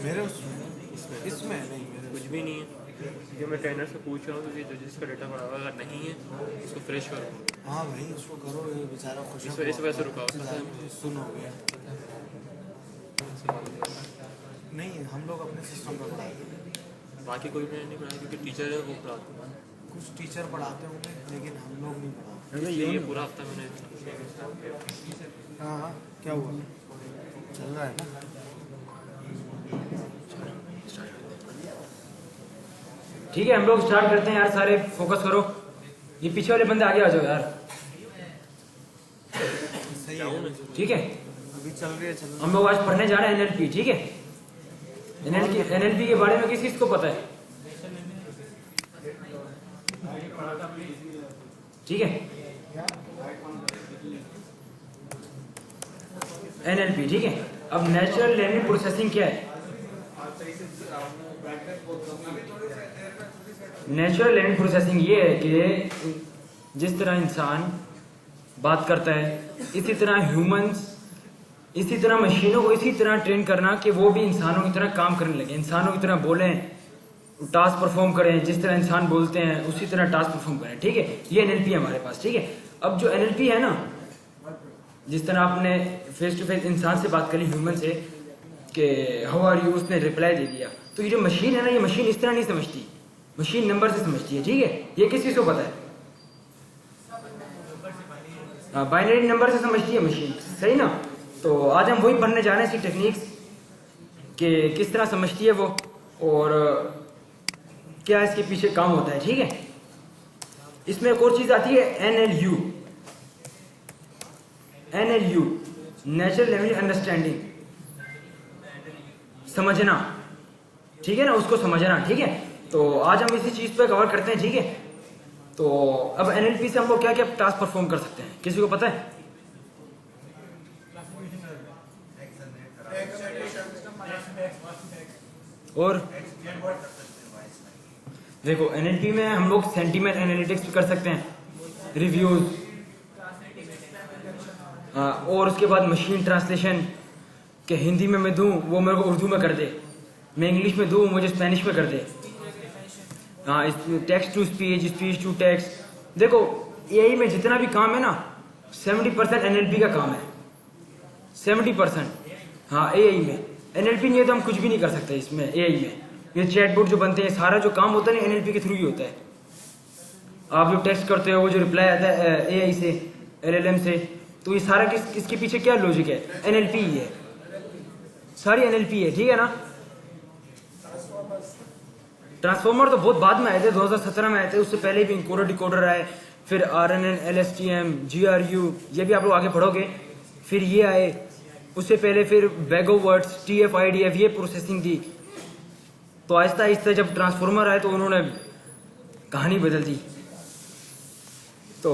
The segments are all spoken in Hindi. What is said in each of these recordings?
मेरे इसमें नहीं, मेरे कुछ भी नहीं है। जो मैं ट्रेनर से पूछ रहा हूँ क्योंकि जो जिसका डेटा पड़ा हुआ अगर नहीं है उसको फ्रेश करो। हाँ भाई उसको करो, ये बेचारा खुश इस वजह से रुका हुआ था। सुन हो गया। नहीं हम लोग अपने सिस्टम पर पढ़ाते हैं, बाकी कोई मैंने नहीं पढ़ाया क्योंकि टीचर है वो पढ़ाते हैं। कुछ टीचर पढ़ाते होंगे लेकिन हम लोग नहीं पढ़ाते। ये पूरा हफ्ता मैंने हाँ हाँ, क्या हुआ, चल रहा है ना? ठीक है हम लोग स्टार्ट करते हैं यार, सारे फोकस करो। ये पीछे वाले बंदे आगे आ जाओ यार। सही है, ठीक है अभी चल रही है, चल रही हम लोग आज पढ़ने जा रहे हैं एनएलपी। ठीक है एनएलपी के बारे में किस किस को पता है? ठीक है एनएलपी। ठीक है अब नेचुरल लैंग्वेज प्रोसेसिंग क्या है? नेचुरल लैंग्वेज प्रोसेसिंग ये है कि जिस तरह इंसान बात करता है इसी तरह ह्यूमंस, इसी तरह मशीनों को इसी तरह ट्रेन करना कि वो भी इंसानों की तरह काम करने लगे, इंसानों की तरह बोलें, टास्क परफॉर्म करें, जिस तरह इंसान बोलते हैं उसी तरह टास्क परफॉर्म करें। ठीक है ये एनएलपी है हमारे पास। ठीक है अब जो एनएलपी है ना, जिस तरह आपने फेस टू फेस इंसान से बात करी, ह्यूमन से, कि हाउ आर यू, उसने रिप्लाई दे दिया, तो ये जो मशीन है ना, ये मशीन इस तरह नहीं समझती, मशीन नंबर से समझती है। ठीक है ये किस चीज को पता है? बाइनरी नंबर से समझती है मशीन, सही ना? तो आज हम वही पढ़ने जा रहे हैं, इसकी टेक्निक्स कि किस तरह समझती है वो और क्या इसके पीछे काम होता है। ठीक है इसमें एक और चीज आती है NLU. NLU natural language understanding, समझना। ठीक है ना, उसको समझना। ठीक है तो आज हम इसी चीज पे कवर करते हैं। ठीक है तो अब एनएलपी से हम लोग क्या क्या टास्क परफॉर्म कर सकते हैं, किसी को पता है? और देखो एनएलपी में हम लोग सेंटीमेंट एनालिटिक्स भी कर सकते हैं, रिव्यूज, और उसके बाद मशीन ट्रांसलेशन, कि हिंदी में मैं दूं वो मेरे को उर्दू में कर दे, मैं इंग्लिश में दूं मुझे स्पेनिश में कर दे। हाँ text to speech, speech to text. देखो एआई में जितना भी काम है ना 70% एनएलपी का काम है, 70%। हाँ एआई में एनएलपी नहीं है तो हम कुछ भी नहीं कर सकते इसमें। एआई में ये चैटबॉट जो बनते हैं, सारा जो काम होता है ना एनएलपी के थ्रू ही होता है। आप जो टेक्स्ट करते हो वो जो रिप्लाई आता है एआई से, एलएलएम से, तो ये सारा इसके पीछे क्या लॉजिक है? एनएलपी ही है, सारी एनएलपी है। ठीक है ना? ट्रांसफॉर्मर तो बहुत बाद में आए थे, 2017 में आए थे, उससे पहले भी इंकोडर डिकोडर आए, फिर आरएनएन, एलएसटीएम, जीआरयू, ये भी आप लोग आगे पढ़ोगे। फिर ये आए, उससे पहले फिर बैगो वर्ड्स, टीएफ-आईडीएफ, ये प्रोसेसिंग थी। तो आहिस्ता आहिस्ता जब ट्रांसफॉर्मर आए तो उन्होंने कहानी बदल दी। तो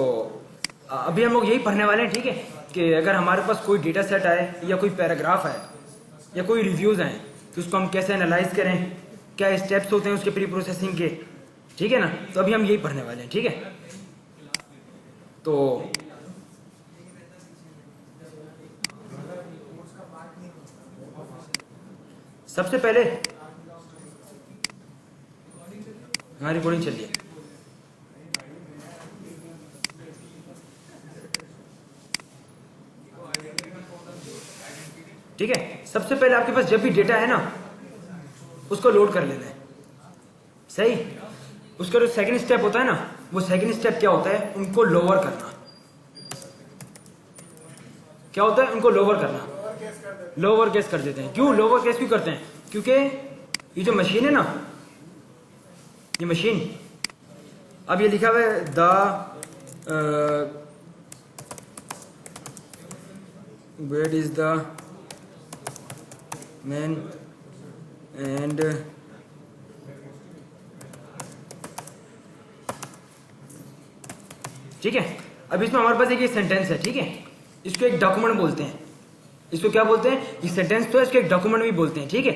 अभी हम लोग यही पढ़ने वाले हैं। ठीक है कि अगर हमारे पास कोई डेटा सेट आए या कोई पैराग्राफ आए या कोई रिव्यूज आए तो उसको हम कैसे एनालाइज करें, क्या स्टेप्स होते हैं उसके प्री प्रोसेसिंग के। ठीक है ना? तो अभी हम यही पढ़ने वाले हैं। ठीक है तो सबसे पहले हाँ रिकॉर्डिंग चल रही है। ठीक है सबसे पहले आपके पास जब भी डेटा है ना उसको लोड कर लेना है, सही? उसका जो सेकंड स्टेप होता है ना, वो सेकंड स्टेप क्या होता है? उनको लोअर करना। क्या होता है? उनको लोअर करना, लोअर केस कर देते हैं। क्यों लोअर केस क्यों करते हैं? क्योंकि ये जो मशीन है ना, ये मशीन, अब ये लिखा हुआ है the where is the man and ठीक है अब इसमें हमारे पास एक ये सेंटेंस है। ठीक है इसको एक डॉक्यूमेंट बोलते हैं। इसको क्या बोलते हैं? ये सेंटेंस तो है, इसको एक डॉक्यूमेंट भी बोलते हैं। ठीक है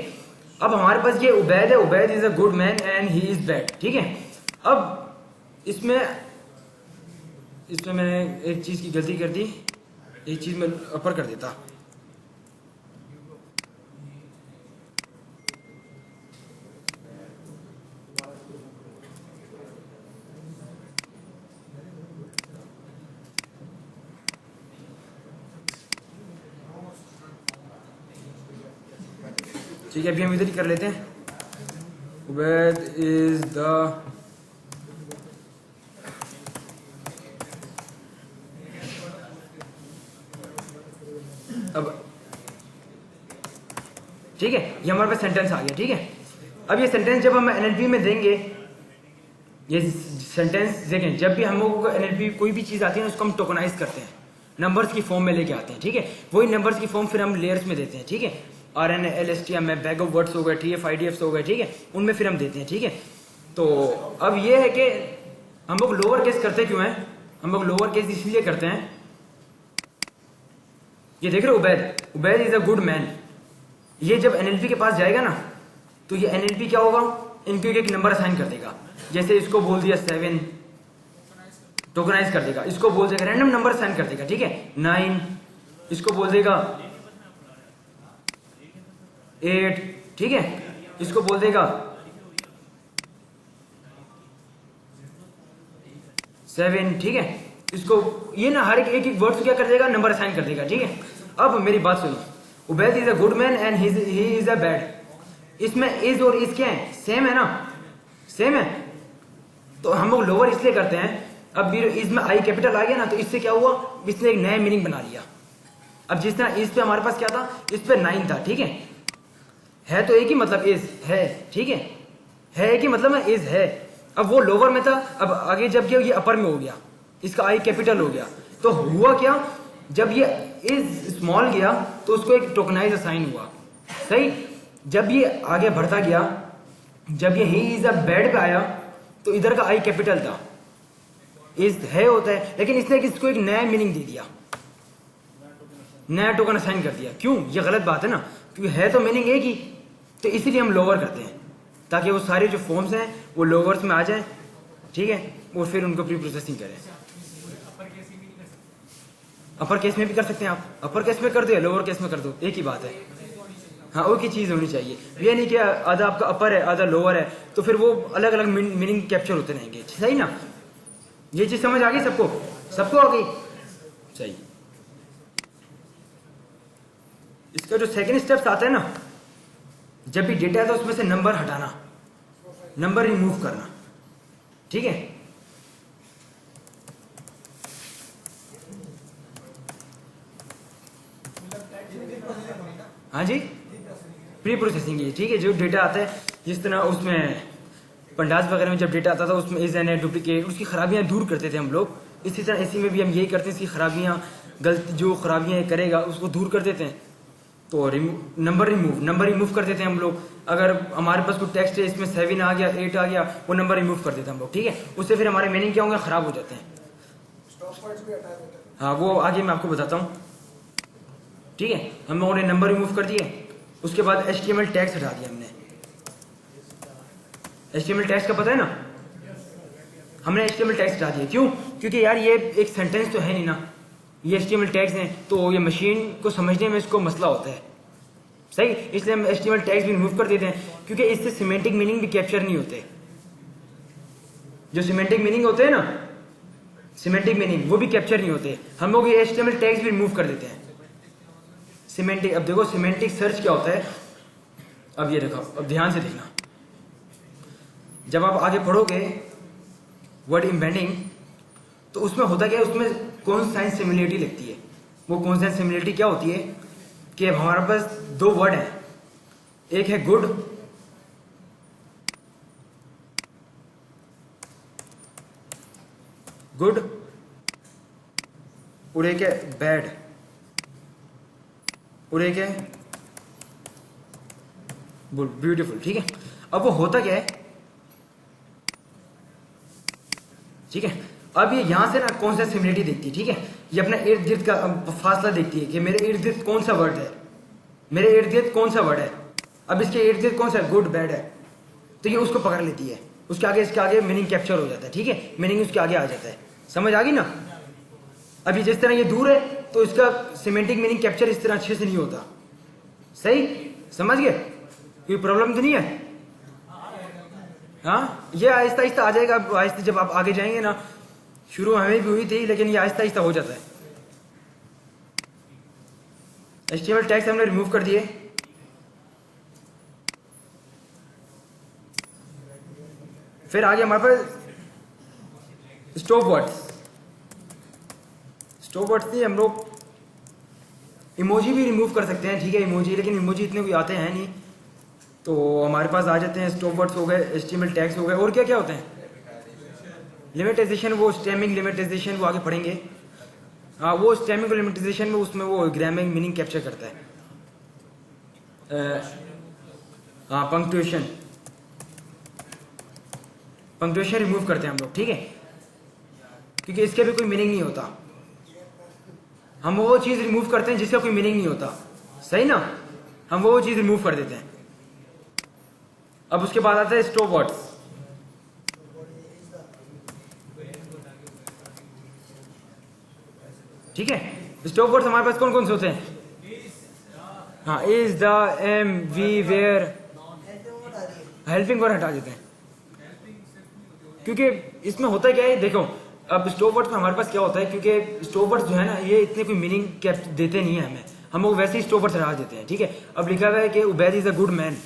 अब हमारे पास ये उबैद है, Ubaid is a good man and he is bad. ठीक है अब इसमें मैंने एक चीज की गलती कर दी, एक चीज में अपर कर देता। ठीक है, अभी हम इधर ही कर लेते हैं। उबैद इज द अब ठीक है, ये हमारे पास सेंटेंस आ गया। ठीक है, अब ये सेंटेंस जब हम एनएलपी में देंगे, ये सेंटेंस देखें, जब भी हम लोगों को एनएलपी कोई भी चीज आती है ना, उसको हम टोकनाइज करते हैं, नंबर्स की फॉर्म में लेके आते हैं। ठीक है, वही नंबर्स की फॉर्म फिर हम लेयर्स में देते हैं। ठीक है, RN LSTM में बैग ऑफ वर्ड्स हो गए, TF IDFs हो गए। ठीक है, उनमें फिर हम देते हैं। ठीक है, तो अब ये है कि हम लोग लोअर केस करते क्यों हैं? हम लोग लोअर केस इसलिए करते हैं, ये देख रहे हो, Ubaid is a good man. ये जब एनएलपी के पास जाएगा ना, तो ये एनएलपी क्या होगा, इनको एक नंबर असाइन कर देगा। जैसे इसको बोल दिया 7, टोकनाइज कर देगा। इसको बोल देगा रैंडम नंबर असाइन कर देगा। ठीक है, 9, इसको बोल देगा 8। ठीक है, इसको बोल देगा 7। ठीक है, इसको ये ना हर एक एक वर्ड क्या कर देगा, नंबर असाइन कर देगा। ठीक है, अब मेरी बात सुनो, Ubaid is a good man and he is a bad. इसमें इज और इज क्या है, सेम है ना, सेम है। तो हम लोग लोअर इसलिए करते हैं। अब इसमें आई कैपिटल आ गया ना, तो इससे क्या हुआ, इसने एक नया मीनिंग बना लिया। अब जिस तरह इस पे हमारे पास क्या था, इस पे 9 था। ठीक है तो एक ही मतलब इज है। ठीक है एक ही मतलब है, इज है। अब वो लोअर में था, अब आगे जब गया ये अपर में हो गया, इसका आई कैपिटल हो गया। तो हुआ क्या, जब ये इज स्मॉल गया तो उसको एक टोकनाइज असाइन हुआ। सही, जब ये आगे बढ़ता गया, जब ये ही इज अ बेड पे आया, तो इधर का आई कैपिटल था, इज है होता है, लेकिन इसने इसको एक नया मीनिंग दे दिया, नया टोकन असाइन कर दिया। क्यों, ये गलत बात है ना, क्योंकि है तो मीनिंग एक ही। तो इसीलिए हम लोअर करते हैं, ताकि वो सारे जो फॉर्म्स हैं वो लोअर्स में आ जाए। ठीक है, और फिर उनको प्री प्रोसेसिंग करें। अपर केस में भी कर सकते हैं आप, अपर केस में कर दो या लोअर केस में कर दो, एक ही बात है। हाँ, एक ही चीज होनी चाहिए। ये नहीं कि आधा आपका अपर है आधा लोअर है, तो फिर वो अलग अलग मीनिंग कैप्चर होते रहेंगे। सही ना, ये चीज समझ आ गई सबको, सबको आ गई। सही, इसका जो सेकंड स्टेप्स आता है ना, जब भी डेटा है तो उसमें से नंबर हटाना, नंबर रिमूव करना। ठीक है, हाँ जी, प्री प्रोसेसिंग है। ठीक है, जो डेटा आता है, जिस तरह उसमें पंडास वगैरह में जब डेटा आता था, उसमें इज एंड डुप्लीकेट, उसकी खराबियां दूर करते थे हम लोग। इसी तरह इसी में भी हम यही करते हैं, इसकी खराबियां, गलती जो खराबियां करेगा उसको दूर कर देते हैं। तो नंबर रिमूव कर देते हैं हम लोग। अगर हमारे पास कोई टेक्स्ट है, इसमें 7 आ गया, 8 आ गया, वो नंबर रिमूव कर देते हैं हम लोग। ठीक है, उससे फिर हमारे मीनिंग क्या होंगे, खराब हो जाते हैं। हाँ, वो आगे मैं आपको बताता हूँ। ठीक है, हम लोगों ने नंबर रिमूव कर दिए, उसके बाद HTML टैग्स हटा दिया हमने। HTML टैग्स का पता है ना, हमने HTML टैग्स हटा दिए। क्यों, क्योंकि यार ये एक सेंटेंस तो है नहीं ना, ये HTML टैग्स हैं, तो ये मशीन को समझने में इसको मसला होता है। सही, इसलिए हम HTML टैग्स भी रिमूव कर देते हैं, क्योंकि इससे सिमेंटिक मीनिंग भी कैप्चर नहीं होते। जो सिमेंटिक मीनिंग होते हैं ना, सिमेंटिक मीनिंग वो भी कैप्चर नहीं होते। हम लोग ये HTML टैग्स भी रिमूव कर देते हैं। सिमेंटिक, अब देखो सिमेंटिक सर्च क्या होता है। अब ये देखो, अब ध्यान से देखना, जब आप आगे पढ़ोगे वर्ड एम्बेडिंग, तो उसमें होता क्या है, उसमें कॉन्सेंट सिमिलरिटी लगती है। वो कॉन्सेंट सिमिलरिटी क्या होती है कि अब हमारे पास 2 वर्ड हैं, एक है गुड और एक है बैड और एक है ब्यूटीफुल। ठीक है, अब वो होता क्या है, ठीक है, अब ये यहां से ना कौन सा सिमिलरिटी देखती है। ठीक है, ये अपना इर्द गिर्द का फासला देखती है कि मेरे इर्द गिर्द कौन सा वर्ड है, मेरे इर्द गिर्द कौन सा वर्ड है। अब इसके इर्द गिर्द कौन सा गुड बैड है, तो ये उसको पकड़ लेती है, उसके आगे इसके आगे मीनिंग कैप्चर हो जाता है। ठीक है, मीनिंग उसके आगे आ जाता है। समझ आ गई ना। अभी जिस तरह ये दूर है, तो इसका सिमेंटिक मीनिंग कैप्चर इस तरह अच्छे से नहीं होता। सही, समझ गए, कोई प्रॉब्लम तो नहीं है। हाँ, ये आहिस्ता आहिस्ता आ जाएगा। आहिस्ता जब आप आगे जाएंगे ना, शुरू हमें भी हुई थी, लेकिन ये आहिस्ता आहिस्ता हो जाता है। HTML टैग्स हमने रिमूव कर दिए। फिर आगे हमारे पास स्टॉप वर्ड्स। स्टॉप वर्ड्स से हम लोग इमोजी भी रिमूव कर सकते हैं, ठीक है इमोजी, लेकिन इमोजी इतने कोई आते हैं नहीं, तो हमारे पास आ जाते हैं स्टॉप वर्ड्स हो गए, HTML टैग्स हो गए, और क्या क्या होते हैं, लिमिटाइजेशन, वो स्टेमिंग लिमिटाइजेशन वो आगे पढ़ेंगे। हाँ वो स्टेमिंग लिमिटाइजेशन में उसमें वो ग्रामर मीनिंग कैप्चर करता है। हाँ पंक्चुएशन, पंक्चुएशन रिमूव करते हैं हम लोग, ठीक है, क्योंकि इसके भी कोई मीनिंग नहीं होता। हम वो चीज रिमूव करते हैं जिसका कोई मीनिंग नहीं होता, सही ना, हम वो चीज रिमूव कर देते हैं। अब उसके बाद आता है स्टॉप वर्ड्स। ठीक है, स्टॉप वर्ड्स हमारे पास कौन कौन से होते हैं? हाँ is, the, am, we, where, helping word हटा देते हैं, क्योंकि इसमें होता क्या है, देखो अब स्टॉप वर्ड्स में हमारे पास क्या होता है, क्योंकि स्टॉप वर्ड्स जो है ना ये इतने कोई मीनिंग देते नहीं है हमें, हम लोग वैसे ही स्टॉप वर्ड्स हटा देते हैं, ठीक है। अब लिखा हुआ है कि Ubaid is a good man,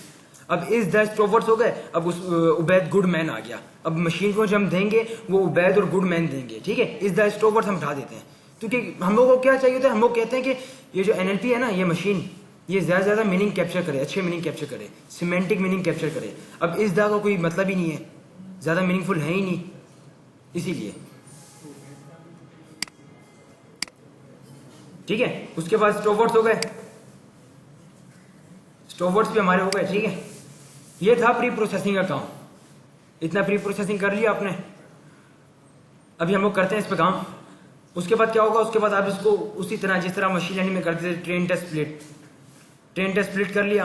अब इज द स्टॉप वर्ड्स हो गए, अब उस उबैद गुड मैन आ गया, अब मशीन को जब हम देंगे वो उबैद और गुड मैन देंगे, ठीक है। इज द स्टॉप वर्ड्स हम हटा देते हैं, क्योंकि हम लोगों को क्या चाहिए होता है, हम लोग कहते हैं कि ये जो NLP है ना, ये मशीन ये ज्यादा ज्यादा मीनिंग कैप्चर करे, अच्छे मीनिंग कैप्चर करे, सिमेंटिक मीनिंग कैप्चर करे। अब इस दा का कोई मतलब ही नहीं है, ज्यादा मीनिंगफुल है ही नहीं, इसीलिए, ठीक है। उसके बाद स्टॉप वर्ड्स हो गए, स्टॉप वर्ड्स भी हमारे हो गए, ठीक है। ये था प्री प्रोसेसिंग का काम, इतना प्री प्रोसेसिंग कर लिया आपने, अभी हम लोग करते हैं इस पे काम। उसके बाद क्या होगा, उसके बाद आप इसको उसी तरह जिस तरह मशीन लर्निंग में करते थे, train test split, train test split कर लिया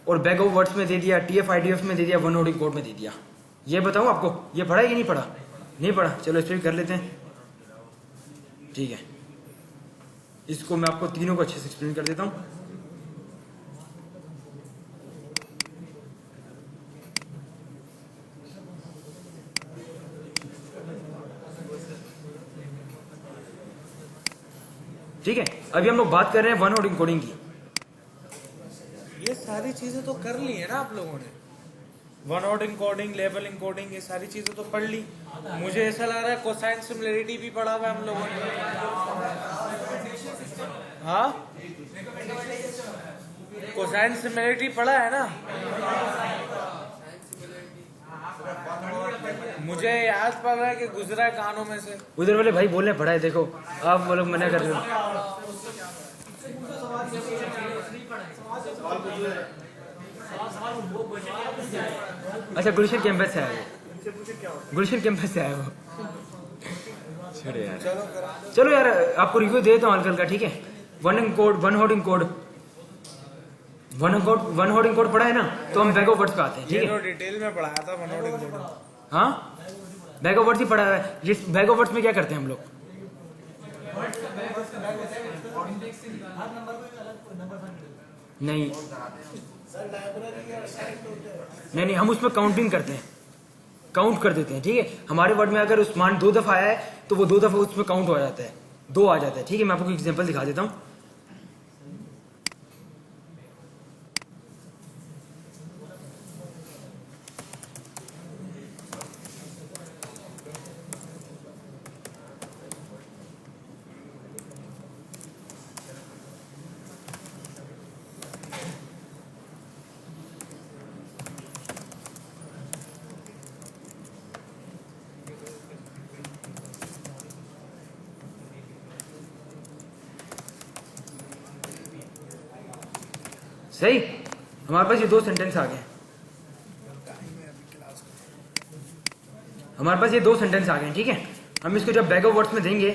और बैग ऑफ वर्ड्स में दे दिया, TF IDF में दे दिया, वन वर्ड कोड में दे दिया। ये बताऊं आपको, ये पढ़ा कि नहीं पढ़ा? नहीं पढ़ा, चलो इस पर भी कर लेते हैं, ठीक है। इसको मैं आपको तीनों को अच्छे से एक्सप्लेन कर देता हूं। ठीक है, अभी हम लोग बात कर रहे हैं वन वर्ड इनकोडिंग की। ये सारी चीजें तो कर ली है ना आप लोगों ने, one word encoding, label encoding, ये सारी चीजें तो पढ़ ली। मुझे ऐसा लग रहा है कोसाइन सिमिलरिटी भी पढ़ा हुआ है हम लोगों ने। हाँ कोसाइन सिमिलरिटी पढ़ा है ना, मुझे याद पड़ रहा है कि गुजरा है कानों में से। उधर वाले भाई बोलने पड़ा है, देखो आप वो लोग मना कर रहे हो। अच्छा गुलशन कैंपस से आया वो, गुलशन कैंपस से आया वो, छोड़ो यार, चलो यार आपको रिव्यू दे देता हूँ हल्का, ठीक है। One hoarding code, one hoarding code पढ़ा है ना, तो हम बैग ऑफ वर्ड्स पे आते हैं, ठीक है। डिटेल में पढ़ाया था वन वर्ड इनकोडिंग। हाँ बैग ऑफ वर्ड्स ही पढ़ा है। जिस बैग ऑफ वर्ड्स में क्या करते हैं हम लोग, नहीं नहीं हम उसमें काउंटिंग करते हैं, काउंट कर देते हैं, ठीक है। हमारे वर्ड में अगर उस्मान 2 दफा आया है तो वो 2 दफा उसमें काउंट हो जाता है, 2 आ जाता है, ठीक है। मैं आपको एग्जांपल दिखा देता हूँ। सही, हमारे पास ये 2 सेंटेंस आ गए, हमारे पास ये 2 सेंटेंस आ गए, ठीक है। हम इसको जब बैग ऑफ वर्ड्स में देंगे,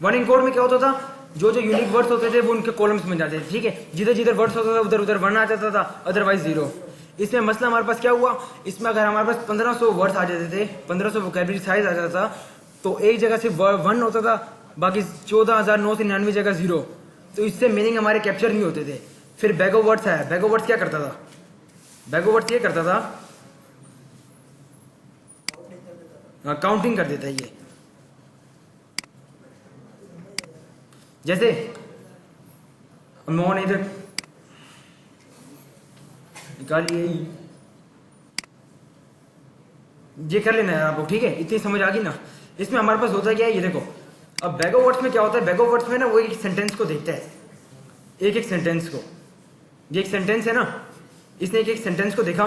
वन इनकोड में क्या होता था, जो जो यूनिक वर्ड्स होते थे वो उनके कॉलम्स में जाते थे, ठीक है। जिधर जिधर वर्ड्स होता था उधर उधर वन आ जाता था, अदरवाइज 0। इसमें मसला हमारे पास क्या हुआ, इसमें अगर हमारे पास 1500 वर्ड्स आ जाते थे, 1500 वोकैबुलरी साइज आ जाता था, तो एक जगह सिर्फ 1 होता था, बाकी 14,999 जगह 0, तो इससे मीनिंग हमारे कैप्चर नहीं होते थे। फिर बैग ऑफ वर्ड्स है, बैग ऑफ वर्ड्स क्या करता था, बैग ऑफ वर्ड्स ये करता था, काउंटिंग कर देता है ये। जैसे मैंने इधर निकालिए, ये कर लेना है आप लोग, ठीक है? इतनी समझ आ गई ना? इसमें हमारे पास होता क्या है, ये देखो। अब बैग ऑफ वर्ड्स में क्या होता है, बैग ऑफ वर्ड्स में ना वो एक सेंटेंस को देखता है, एक एक सेंटेंस को। ये एक सेंटेंस है ना, इसने एक एक सेंटेंस को देखा।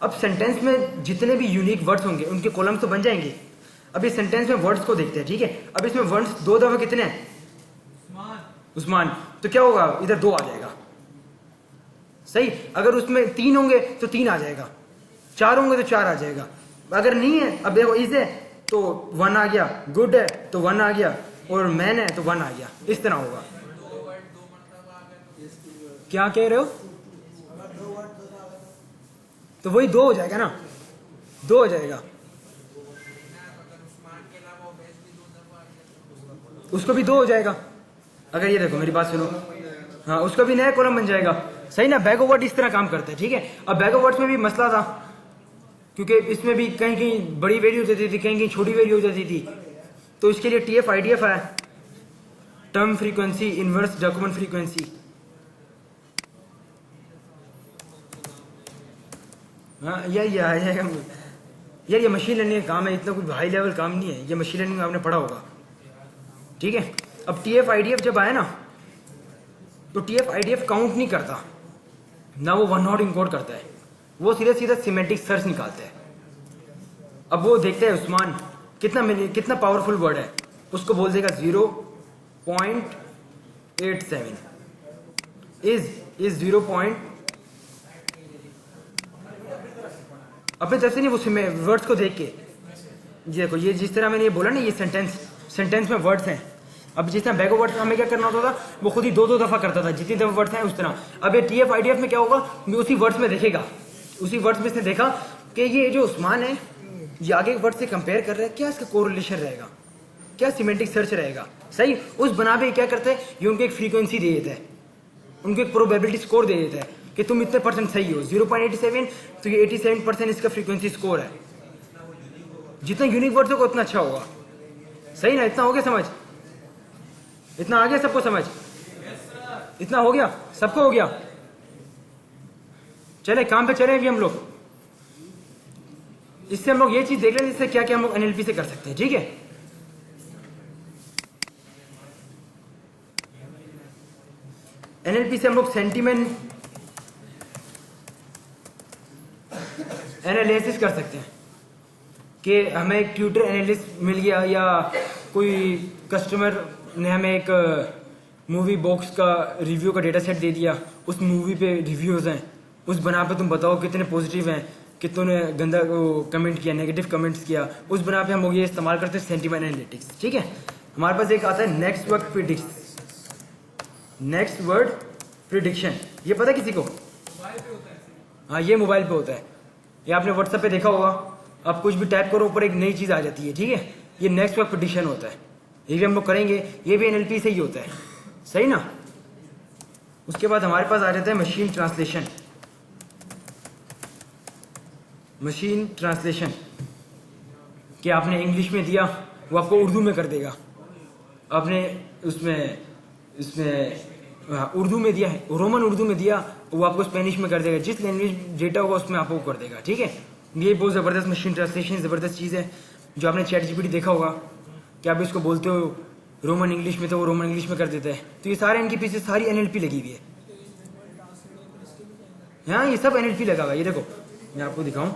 अब सेंटेंस में जितने भी यूनिक वर्ड्स होंगे उनके कॉलम्स तो बन जाएंगे। अब इस सेंटेंस में वर्ड्स को देखते हैं, ठीक है? अब इसमें वर्ड्स 2 दफा कितने हैं? उस्मान। तो क्या होगा, इधर 2 आ जाएगा, सही। अगर उसमें 3 होंगे तो 3 आ जाएगा, 4 होंगे तो 4 आ जाएगा। अगर नहीं है, अब देखो इज है तो 1 आ गया, गुड है तो 1 आ गया, और मैन है तो 1 आ गया। इस तरह होगा। क्या कह रहे हो? तो वही 2 हो जाएगा ना, 2 हो जाएगा। उसको भी 2 हो जाएगा। अगर ये देखो, मेरी बात सुनो, हाँ, उसका भी नया कॉलम बन जाएगा, सही ना? बैग ऑफ वर्ड इस तरह काम करता है, ठीक है? अब बैग ऑफ वर्ड्स में भी मसला था, क्योंकि इसमें भी कहीं कहीं बड़ी वैल्यू हो जाती थी, कहीं कहीं छोटी वैल्यू हो जाती थी। तो इसके लिए TF IDF है, term frequency inverse document frequency. हाँ यार ये मशीन लर्निंग का काम है, इतना कुछ हाई लेवल काम नहीं है। ये मशीन लर्निंग में आपने पढ़ा होगा, ठीक है? अब TF IDF जब आया ना, तो TF IDF काउंट नहीं करता ना, वो 1 नॉट इनकोड करता है, वो सीधा सीधा सिमेंटिक सर्च निकालता है। अब वो देखता है उस्मान कितना पावरफुल वर्ड है, उसको बोल देगा 0.87 इज 0. अपने तरफ से नहीं, वो वर्ड्स को देख के। ये देखो, ये जिस तरह मैंने ये बोला ना, ये सेंटेंस में वर्ड्स हैं। अब जिस तरह बैग ऑफ वर्ड्स हमें क्या करना होता था, वो खुद ही 2 दफा करता था, जितनी दफा वर्ड्स हैं उस तरह। अब ये TF IDF में क्या होगा, उसी वर्ड्स में देखेगा, उसी वर्ड्स में इसने देखा कि ये जो उस्मान है ये आगे वर्ड से कंपेयर कर रहा है, क्या इसका कोरिलेशन रहेगा, क्या सिमेंटिक सर्च रहेगा, सही। उस बना पे क्या करते हैं, ये उनको एक फ्रीक्वेंसी दे देता है, उनको एक प्रोबेबिलिटी स्कोर दे देता है कि तुम इतने % सही हो। 0.87 तो ये 87% इसका फ्रीक्वेंसी स्कोर है। जितना यूनिक वर्ड्स होगा उतना अच्छा होगा, सही ना? इतना हो गया समझ? इतना आ गया सबको समझ? इतना हो गया सबको? हो गया? चले काम पे चले अभी हम लोग। इससे हम लोग ये चीज देख लें इससे क्या क्या हम लोग NLP से कर सकते हैं, ठीक है? NLP से हम लोग सेंटीमेंट एनालिसिस कर सकते हैं कि हमें एक ट्यूटर एनालिस्ट मिल गया, या कोई कस्टमर ने हमें एक मूवी बॉक्स का रिव्यू का डेटा सेट दे दिया, उस मूवी पे रिव्यूज हैं, उस बना पे तुम बताओ कितने पॉजिटिव हैं, कितनों ने गंदा कमेंट किया, नेगेटिव कमेंट्स किया। उस बना पे हम लोग ये इस्तेमाल करते हैं सेंटीमेंट एनालिटिक्स, ठीक है? हमारे पास एक आता है नेक्स्ट वर्ड प्रिडिक्शन। ये पता है किसी को? हाँ, ये मोबाइल पे होता है, ये आपने व्हाट्सएप पे देखा होगा। आप कुछ भी टाइप करो, ऊपर एक नई चीज आ जाती है, ठीक है? ये नेक्स्ट वर्ड प्रिडिक्शन होता है, ये भी हम लोग करेंगे, ये भी NLP से ही होता है, सही ना? उसके बाद हमारे पास आ जाता है मशीन ट्रांसलेशन। मशीन ट्रांसलेशन कि आपने इंग्लिश में दिया, वो आपको उर्दू में कर देगा। आपने उसमें उर्दू में दिया है, रोमन उर्दू में दिया, वो आपको स्पेनिश में कर देगा। जिस लैंग्वेज डेटा होगा उसमें आपको कर देगा, ठीक है? ये बहुत ज़बरदस्त मशीन ट्रांसलेशन ज़बरदस्त चीज़ है, जो आपने ChatGPT देखा होगा कि आप इसको बोलते हो रोमन इंग्लिश में तो वो रोमन इंग्लिश में कर देता है। तो ये सारे इनके पीछे सारी NLP लगी हुई है। हाँ, ये सब NLP लगा हुआ है। ये देखो, मैं आपको दिखाऊं,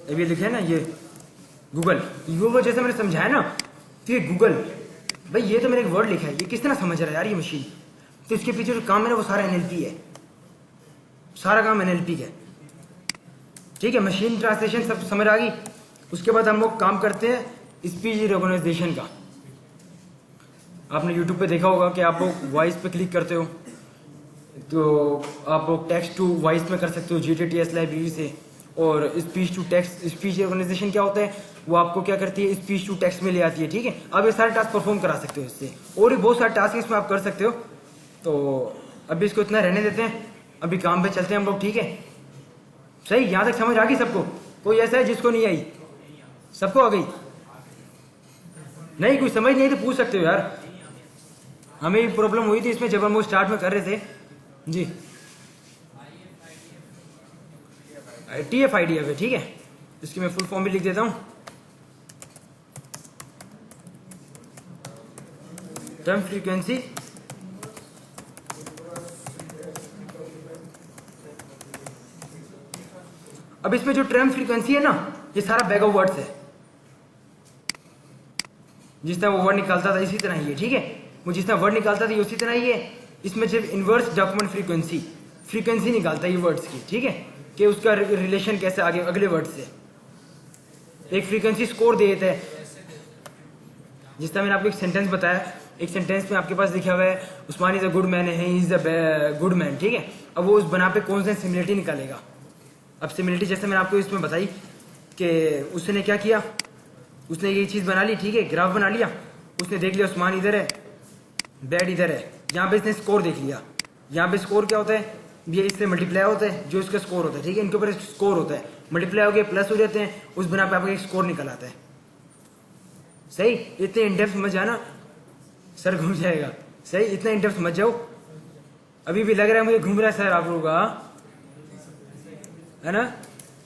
अब ये लिखे है ना, ये गूगल जैसे मैंने समझाया ना, तो ये गूगल, भाई ये तो मैंने एक वर्ड लिखा है, ये किस तरह समझ रहा है यार ये मशीन? तो इसके पीछे जो काम है ना, वो सारा NLP है, सारा काम NLP का है, ठीक है? मशीन ट्रांसलेशन सब समझ आ गई। उसके बाद हम लोग काम करते हैं स्पीच रिकॉग्नाइजेशन का। आपने यूट्यूब पे देखा होगा कि आप लोग वॉइस पे क्लिक करते हो तो आप लोग टेक्स्ट टू वॉइस में कर सकते हो GTTS लाइब्रेरी से। और speech to text, speech recognisation क्या होता है, वो आपको क्या करती है, स्पीच टू टेक्स्ट में ले आती है, ठीक है? आप ये सारे टास्क परफॉर्म करा सकते हो इससे, और भी बहुत सारे टास्क इसमें आप कर सकते हो। तो अभी इसको इतना रहने देते हैं, अभी काम पे चलते हैं हम लोग, ठीक है? सही, यहाँ तक समझ आ गई सबको? कोई ऐसा है जिसको नहीं आई? सबको आ गई? नहीं, कोई समझ नहीं तो पूछ सकते हो यार। हमें भी प्रॉब्लम हुई थी इसमें जब हम वो स्टार्ट में कर रहे थे जी। TF-IDF है, ठीक है। इसकी मैं फुल फॉर्म भी लिख देता हूँ। टर्म फ्रीक्वेंसी अब इसमें जो टर्म फ्रीक्वेंसी है ना, ये सारा बैग ऑफ वर्ड्स है। जिस तरह वो वर्ड निकालता था इसी तरह ही है, ठीक है। वो जिस तरह वर्ड निकालता था ये उसी तरह ही है। इसमें सिर्फ इनवर्स डॉक्यूमेंट फ्रीक्वेंसी निकालता है ये वर्ड्स की, ठीक है, कि उसका रिलेशन कैसे आगे अगले वर्ड से। एक फ्रीक्वेंसी स्कोर दे देता है। जिस तरह मैंने आपको एक सेंटेंस बताया, एक सेंटेंस में आपके पास लिखा हुआ है Usman is a good man है, इज अ गुड मैन, ठीक है। अब वो उस बना पे कौन सा सिमिलरिटी निकालेगा। अब सिमिलरिटी जैसे मैंने आपको इसमें बताई कि उसने क्या किया, उसने ये चीज बना ली, ठीक है, ग्राफ बना लिया। उसने देख लिया उस्मान इधर है, बैड इधर है। यहाँ पे इसने स्कोर देख लिया। यहाँ पे स्कोर क्या होता है, ये इससे मल्टीप्लाई होता है जो इसका स्कोर होता है, ठीक है। इनके ऊपर स्कोर होता है, मल्टीप्लाई हो गया प्लस हो जाते हैं, उस बना पे आपको एक स्कोर निकल आता है। सही, इतने इंडेप्थ समझ जाना, सर घूम जाएगा। सही, इतना इंडेप्थ समझ जाओ। अभी भी लग रहा है मुझे घूम रहा है सर आप लोगों का, है ना।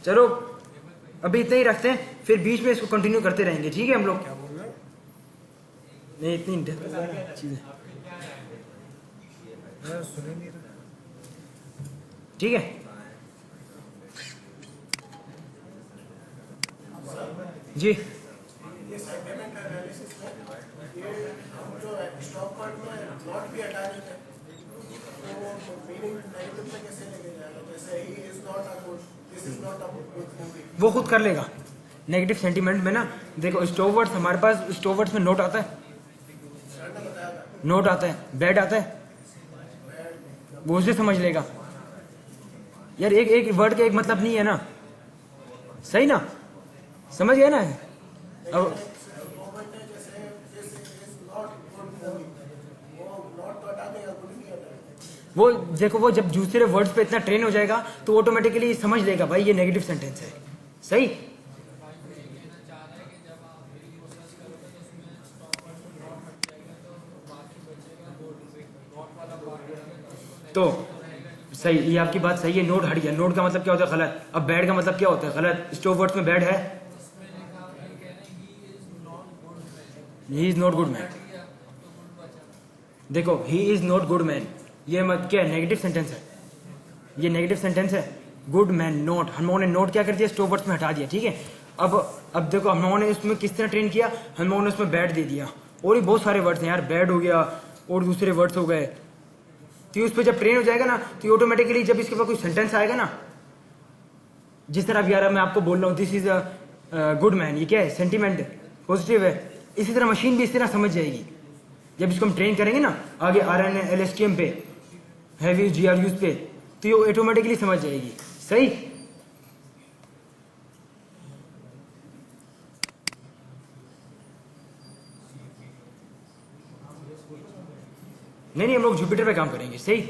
चलो अभी इतना ही रखते हैं, फिर बीच में इसको कंटिन्यू करते रहेंगे, ठीक है। हम लोग नहीं इतनी चीजें, ठीक है। जी वो खुद कर लेगा। नेगेटिव सेंटीमेंट में ना, देखो स्टोवर्ड्स, हमारे पास स्टोवर्ड्स में नोट आता है, नोट आता है, बैड आता है, वो उसे समझ लेगा। यार एक एक वर्ड का एक मतलब नहीं है ना, सही ना, समझ गए ना। अब वो देखो, वो जब दूसरे वर्ड्स पे इतना ट्रेन हो जाएगा तो ऑटोमेटिकली समझ लेगा भाई ये नेगेटिव सेंटेंस है। सही, तो सही, ये आपकी बात सही है। नोट हट गया, नोट का मतलब क्या होता है, गलत। अब बैड का मतलब क्या होता है, गलत। स्टॉप वर्ड्स में बैड है, he is not good man. देखो he is not good man, ये मत क्या है, नेगेटिव सेंटेंस है, ये नेगेटिव सेंटेंस है। गुड मैन नोट, हम लोगों ने नोट क्या कर दिया, स्टॉप वर्ड्स में हटा दिया, ठीक है। अब देखो हम लोगों ने इसमें किस तरह ट्रेन किया, हम लोगों ने उसमें बैड दे दिया। और भी बहुत सारे वर्ड्स हैं यार, बैड हो गया और दूसरे वर्ड्स हो गए। तो उस पर जब ट्रेन हो जाएगा ना, तो ऑटोमेटिकली जब इसके पास कोई सेंटेंस आएगा ना, जिस तरह यार मैं आपको बोल रहा हूँ this is a good man, ये क्या है, सेंटीमेंट पॉजिटिव है। इसी तरह मशीन भी इस तरह समझ जाएगी जब इसको हम ट्रेन करेंगे ना आगे RNN LSTM पे, हैवी GRUs पे, तो ये ऑटोमेटिकली समझ जाएगी। सही, नहीं हम लोग जुपिटर पे काम करेंगे। सही,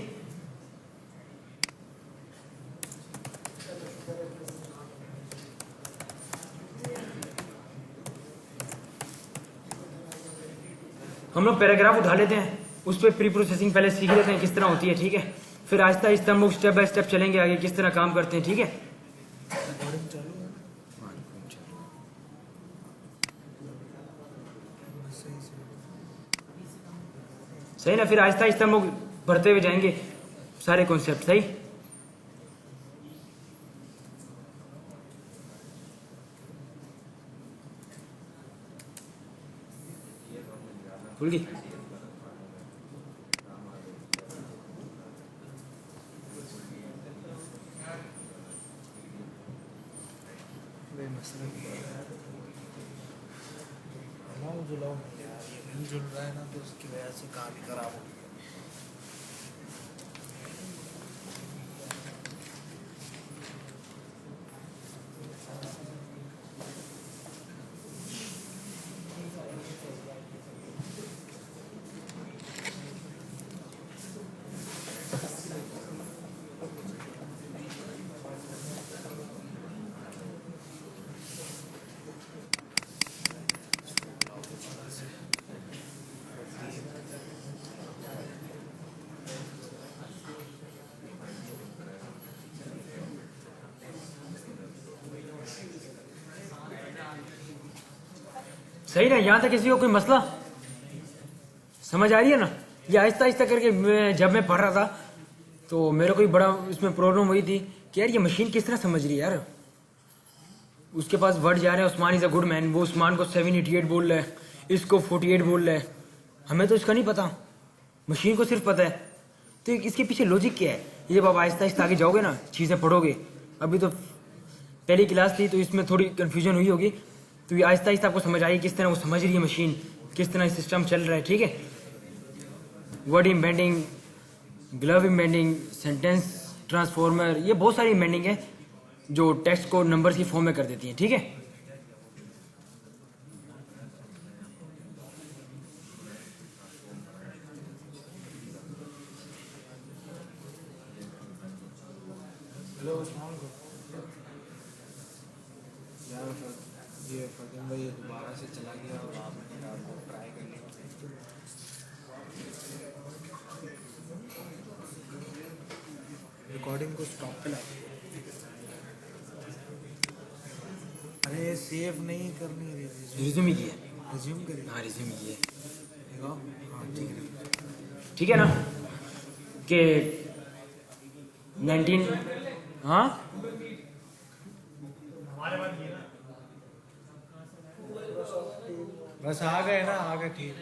हम लोग पैराग्राफ उठा लेते हैं, उस पर प्री प्रोसेसिंग पहले सीख लेते हैं किस तरह होती है, ठीक है। फिर आहिस्ता आहिस्ता हम लोग स्टेप बाय स्टेप चलेंगे आगे किस तरह काम करते हैं, ठीक है। सही ना, फिर आहिस्ता आहिस्ता हम लोग बढ़ते हुए जाएंगे सारे कॉन्सेप्ट। सही, भूल गई। मिलजुल रहा है ना, तो उसकी वजह से कहानी खराब हो गई। सही ना, यहाँ तक किसी को कोई मसला समझ आ रही है ना? ये आहिस्ता आहिस्ता करके जब मैं पढ़ रहा था तो मेरे को भी बड़ा इसमें प्रॉब्लम हुई थी कि यार ये मशीन किस तरह समझ रही है यार। उसके पास वर्ड जा रहे हैं, Usman is a good man, वो उस्मान को 788 बोल रहा है, इसको 48 बोल रहा है। हमें तो इसका नहीं पता, मशीन को सिर्फ पता है। तो इसके पीछे लॉजिक क्या है? ये जब आप आहिस्ता आहिस्ता आगे जाओगे ना, चीज़ें पढ़ोगे, अभी तो पहली क्लास थी तो इसमें थोड़ी कन्फ्यूजन हुई होगी, तो ये आहिस्ता आहिस्ता आपको समझ आई किस तरह वो समझ रही है मशीन, किस तरह सिस्टम चल रहा है। ठीक है, वर्ड इम्बेंडिंग, ग्लव इम्बेंडिंग, सेंटेंस ट्रांसफॉर्मर, ये बहुत सारी इम्बेंडिंग है जो टेक्स्ट को नंबर्स की फॉर्म में कर देती है। ठीक है, हेलो यार, ये फकीम भाई ये दोबारा से चला गया और आपने आपको ट्राई कर लिया। रिकॉर्डिंग को स्टॉप पे ला। अरे सेव नहीं करनी, रिज्यूम ही किया। रिज्यूम करिए। हाँ, रिज्यूम ही किया। हाँ ठीक है। ठीक है ना कि 19, हाँ बस आ गए ना, आ गए, ठीक।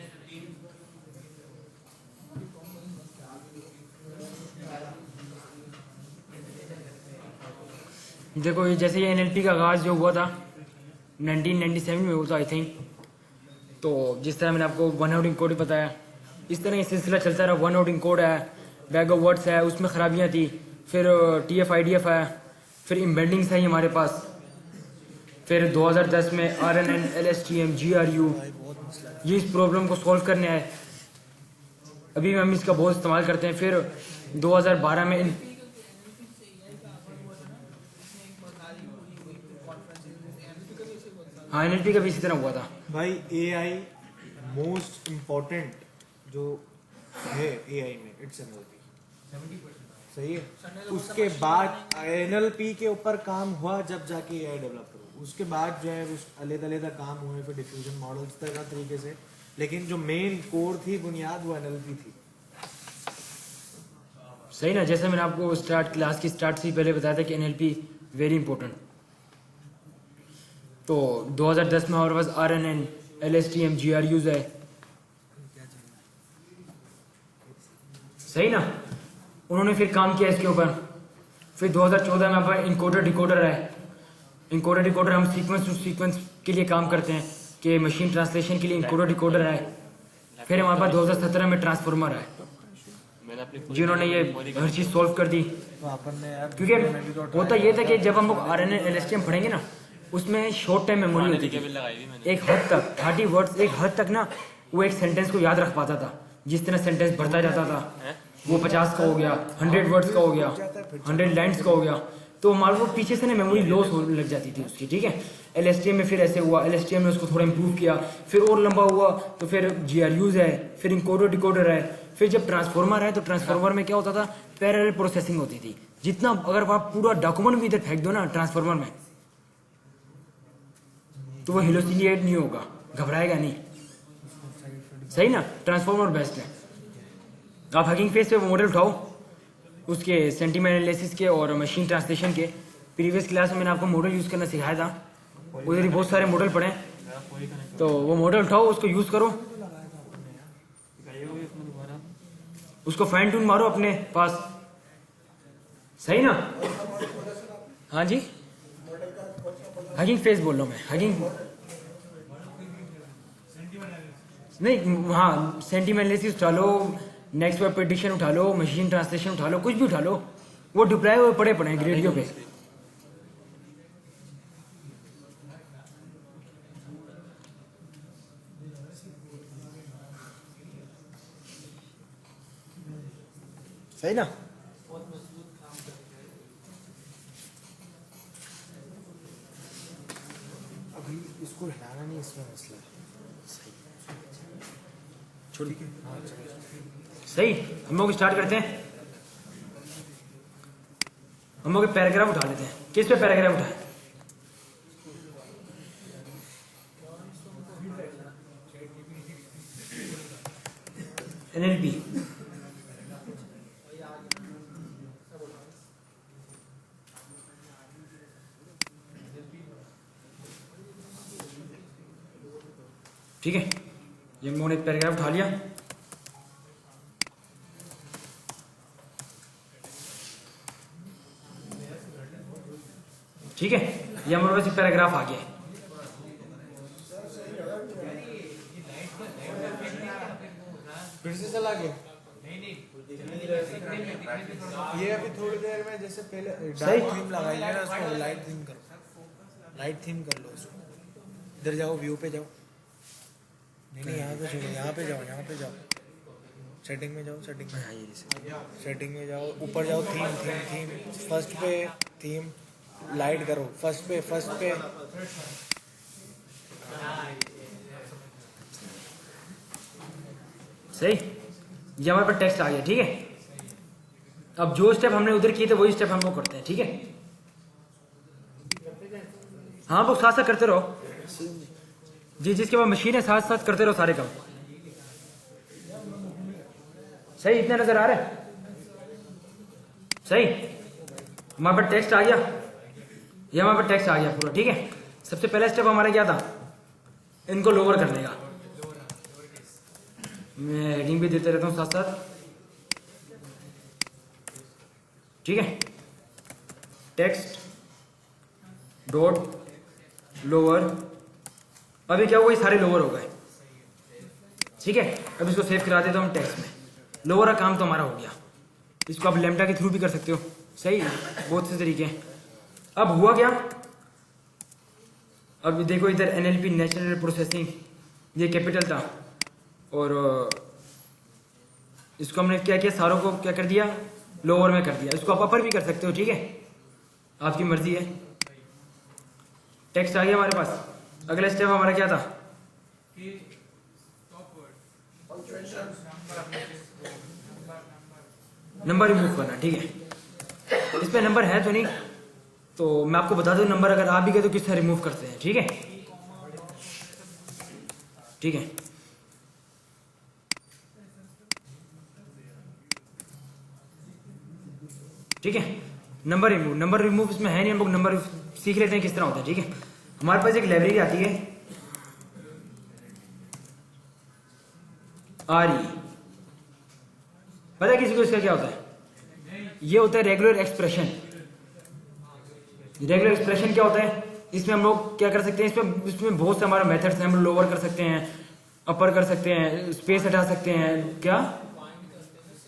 देखो, ये जैसे ये एनएलपी का आगाज़ जो हुआ था 1997 में हुआ था आई थिंक। तो जिस तरह मैंने आपको वन वर्ड इनकोड बताया, इस तरह ये सिलसिला चलता रहा। वन वर्ड इनकोड है, बैग ऑफ वर्ड्स है, उसमें खराबियाँ थी, फिर TF IDF है, फिर इम्बेंडिंग्स है हमारे पास, फिर 2010 में RNN LSTM GRU, ये इस प्रॉब्लम को सॉल्व करने आए। अभी हम इसका बहुत इस्तेमाल करते हैं। फिर 2012 में हाँ, NLP का भी इसी तरह हुआ था भाई। AI मोस्ट इम्पोर्टेंट जो है AI में, इट्स NLP। सही है। उसके बाद NLP के ऊपर काम हुआ जब जाके AI डेवलप करो। उसके बाद जो है उस अलग-अलग काम हुए, फिर डिफ्यूजन मॉडल्स तरह तरीके से, लेकिन जो मेन कोर थी, बुनियाद, वो NLP थी। सही ना, जैसे मैंने आपको क्लास की स्टार्ट से पहले बताया था कि NLP वेरी इंपॉर्टेंट। तो 2010 में हमारे पास RNN LSTM GRUs है। सही ना, उन्होंने फिर काम किया इसके ऊपर। फिर 2014 में हमारे इनकोडर डिकोडर है। इनकोडर डिकोडर हम सीक्वेंस टू सीक्वेंस के लिए काम करते हैं कि मशीन ट्रांसलेशन के लिए इनकोडर डिकोडर है। फिर हमारे पास 2017 में ट्रांसफॉर्मर है, जिन्होंने ये हर चीज़ सॉल्व कर दी। तो अपन ने यार, क्योंकि होता ये था कि जब हम लोग RNN LSTM पढ़ेंगे ना, उसमें शॉर्ट टाइम मेमोरी होती थी। एक हद तक 30 वर्ड्स, एक हद तक ना वो एक सेंटेंस को याद रख पाता था। जिस तरह सेंटेंस बढ़ता जाता था, वो 50 का हो गया, 100 वर्ड्स का हो गया, 100 लाइन्स का हो गया, तो हमारे को पीछे से ना मेमोरी लॉस होने लग जाती थी उसकी। ठीक है, LSTM में फिर ऐसे हुआ, LSTM ने उसको थोड़ा इंप्रूव किया, फिर और लंबा हुआ तो फिर GRUs है, फिर इनकोडर डिकोडर है। फिर जब ट्रांसफॉर्मर है तो ट्रांसफॉर्मर में क्या होता था, पैरेलल प्रोसेसिंग होती थी। जितना अगर आप पूरा डॉक्यूमेंट भी इधर फेंक दो ना ट्रांसफॉर्मर में, तो वो हेलोसिनेट नहीं होगा, घबराएगा नहीं। सही ना, ट्रांसफॉर्मर बेस्ट है। आप हगिंग फेस पे वो मॉडल उठाओ, उसके सेंटीमेंट एनालिसिस के और मशीन ट्रांसलेशन के। प्रीवियस क्लास में मैंने आपको मॉडल यूज़ करना सिखाया था, उधर ही बहुत सारे मॉडल पढ़े, तो वो मॉडल उठाओ, उसको यूज़ करो, उसको फाइन ट्यून मारो अपने पास। सही ना? हाँ जी, हगिंग फेस बोल रहा हूँ मैं, हगिंग नहीं, हाँ, सेंटीमेंट एनालिसिस उठा लो, नेक्स्ट वेब प्रेडिक्शन उठा लो, मशीन ट्रांसलेशन उठा लो, कुछ भी उठा लो, वो डिप्लॉय हुए पड़े हैं ग्रेडियो पे। सही ना? अभी इसको हिलाना नहीं, इसमें मसला है। ठीक है, सही। हम लोग स्टार्ट करते हैं। हम लोग पैराग्राफ उठा लेते हैं। किस पे पैराग्राफ उठाए? NLP। ठीक है, ये मैंने एक पैराग्राफ उठा लिया। ठीक है, ये हमारे पास एक पैराग्राफ आ गया है। फिर से चला गया। ये अभी थोड़ी देर में जैसे पहले सही। डार्क थीम लगाइए ना, उसको लाइट थीम करो, लाइट थीम कर लो उसको। इधर जाओ, व्यू पे जाओ, नहीं यहाँ पे छोड़ो, यहाँ पे जाओ, यहाँ पे जाओ, सेटिंग में जाओ, सेटिंग में, सेटिंग में जाओ, ऊपर जाओ, थीम थीम थीम, फर्स्ट पे थीम लाइट करो, फर्स्ट पे सही, ये हमारे पास टेक्स्ट आ गया। ठीक है, अब जो स्टेप हमने उधर किए थे वही स्टेप हम लोग करते हैं। ठीक है, हाँ लोग साथ साथ करते रहो जी, जिसके पास मशीन है साथ साथ करते रहो सारे काम। सही, इतना नजर आ रहा है? सही, हमारे पास टेक्स्ट आ गया, ये हमारे पास टेक्स्ट आ गया पूरा। ठीक है, सबसे पहला स्टेप हमारा क्या था? इनको लोअर करने का। मैं हेडिंग भी देते रहता हूँ साथ साथ। ठीक है, टेक्स्ट डॉट लोअर, अभी क्या हुआ, ये सारे लोअर हो गए। ठीक है, अब इसको सेव करा देता हूँ टेक्स्ट में। लोअर का काम तो हमारा हो गया। इसको आप लैम्डा के थ्रू भी कर सकते हो। सही, बहुत से तरीके हैं। अब हुआ क्या, अब देखो इधर NLP नेचुरल प्रोसेसिंग, ये कैपिटल था, और इसको हमने क्या किया, सारों को क्या कर दिया, लोअर में कर दिया। इसको आप अपर भी कर सकते हो। ठीक है, आपकी मर्जी है। टेक्स्ट आ गया हमारे पास। अगला स्टेप हमारा क्या था, नंबर रिमूव करना। ठीक है, इसमें नंबर है तो नहीं, तो मैं आपको बता दूं नंबर अगर आ भी गए तो किस तरह रिमूव करते हैं। ठीक है, ठीक है, ठीक है, नंबर रिमूव इसमें है नहीं, हम लोग नंबर सीख लेते हैं किस तरह होता है। ठीक है, हमारे पास एक लाइब्रेरी आती है RE, पता है किसी को इसका क्या होता है? ये होता है रेगुलर एक्सप्रेशन। रेगुलर एक्सप्रेशन क्या होता है? इसमें हम लोग क्या कर सकते हैं, इसमें बहुत से हमारे मेथड्स हैं। हम लोअर कर सकते हैं, अपर कर सकते हैं, स्पेस हटा सकते हैं, क्या,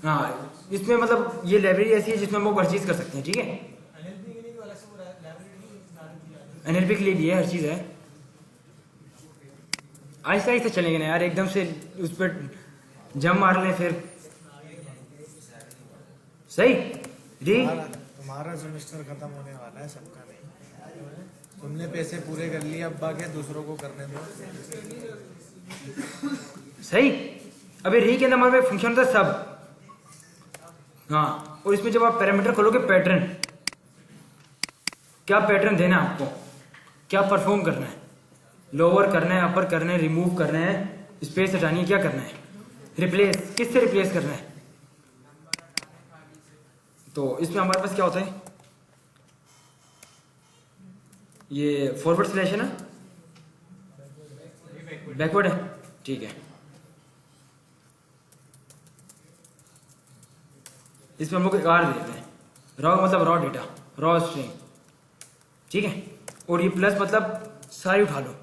हाँ, इसमें मतलब ये लाइब्रेरी ऐसी है जिसमें हम लोग हर चीज कर सकते हैं। ठीक है, NLP के लिए भी है, हर चीज है। आहिस्ता आहिस्ता चलेंगे ना यार, एकदम से उस पर जम मार ले फिर। सही री, तुम्हारा सेमेस्टर खत्म होने वाला है, सबका नहीं। तुमने पैसे पूरे कर लिए, अब बाकी दूसरों को करने दो। सही, अभी री के अंदर हमारे फंक्शन होता है सब, हाँ, और इसमें जब आप पैरामीटर खोलोगे, पैटर्न, क्या पैटर्न देना है आपको, क्या परफॉर्म करना है, लोअर करना है, अपर करना है, रिमूव करना है, स्पेस हटानी है, क्या करना है, रिप्लेस, किससे रिप्लेस करना है। तो इसमें हमारे पास क्या होता है, ये फॉरवर्ड स्लैश है ना, बैकवर्ड है। ठीक है, इसमें हम लोग एक R देते हैं, रॉ मतलब रॉ डेटा, रॉ स्ट्रिंग। ठीक है, और ये प्लस मतलब सारी उठा लो,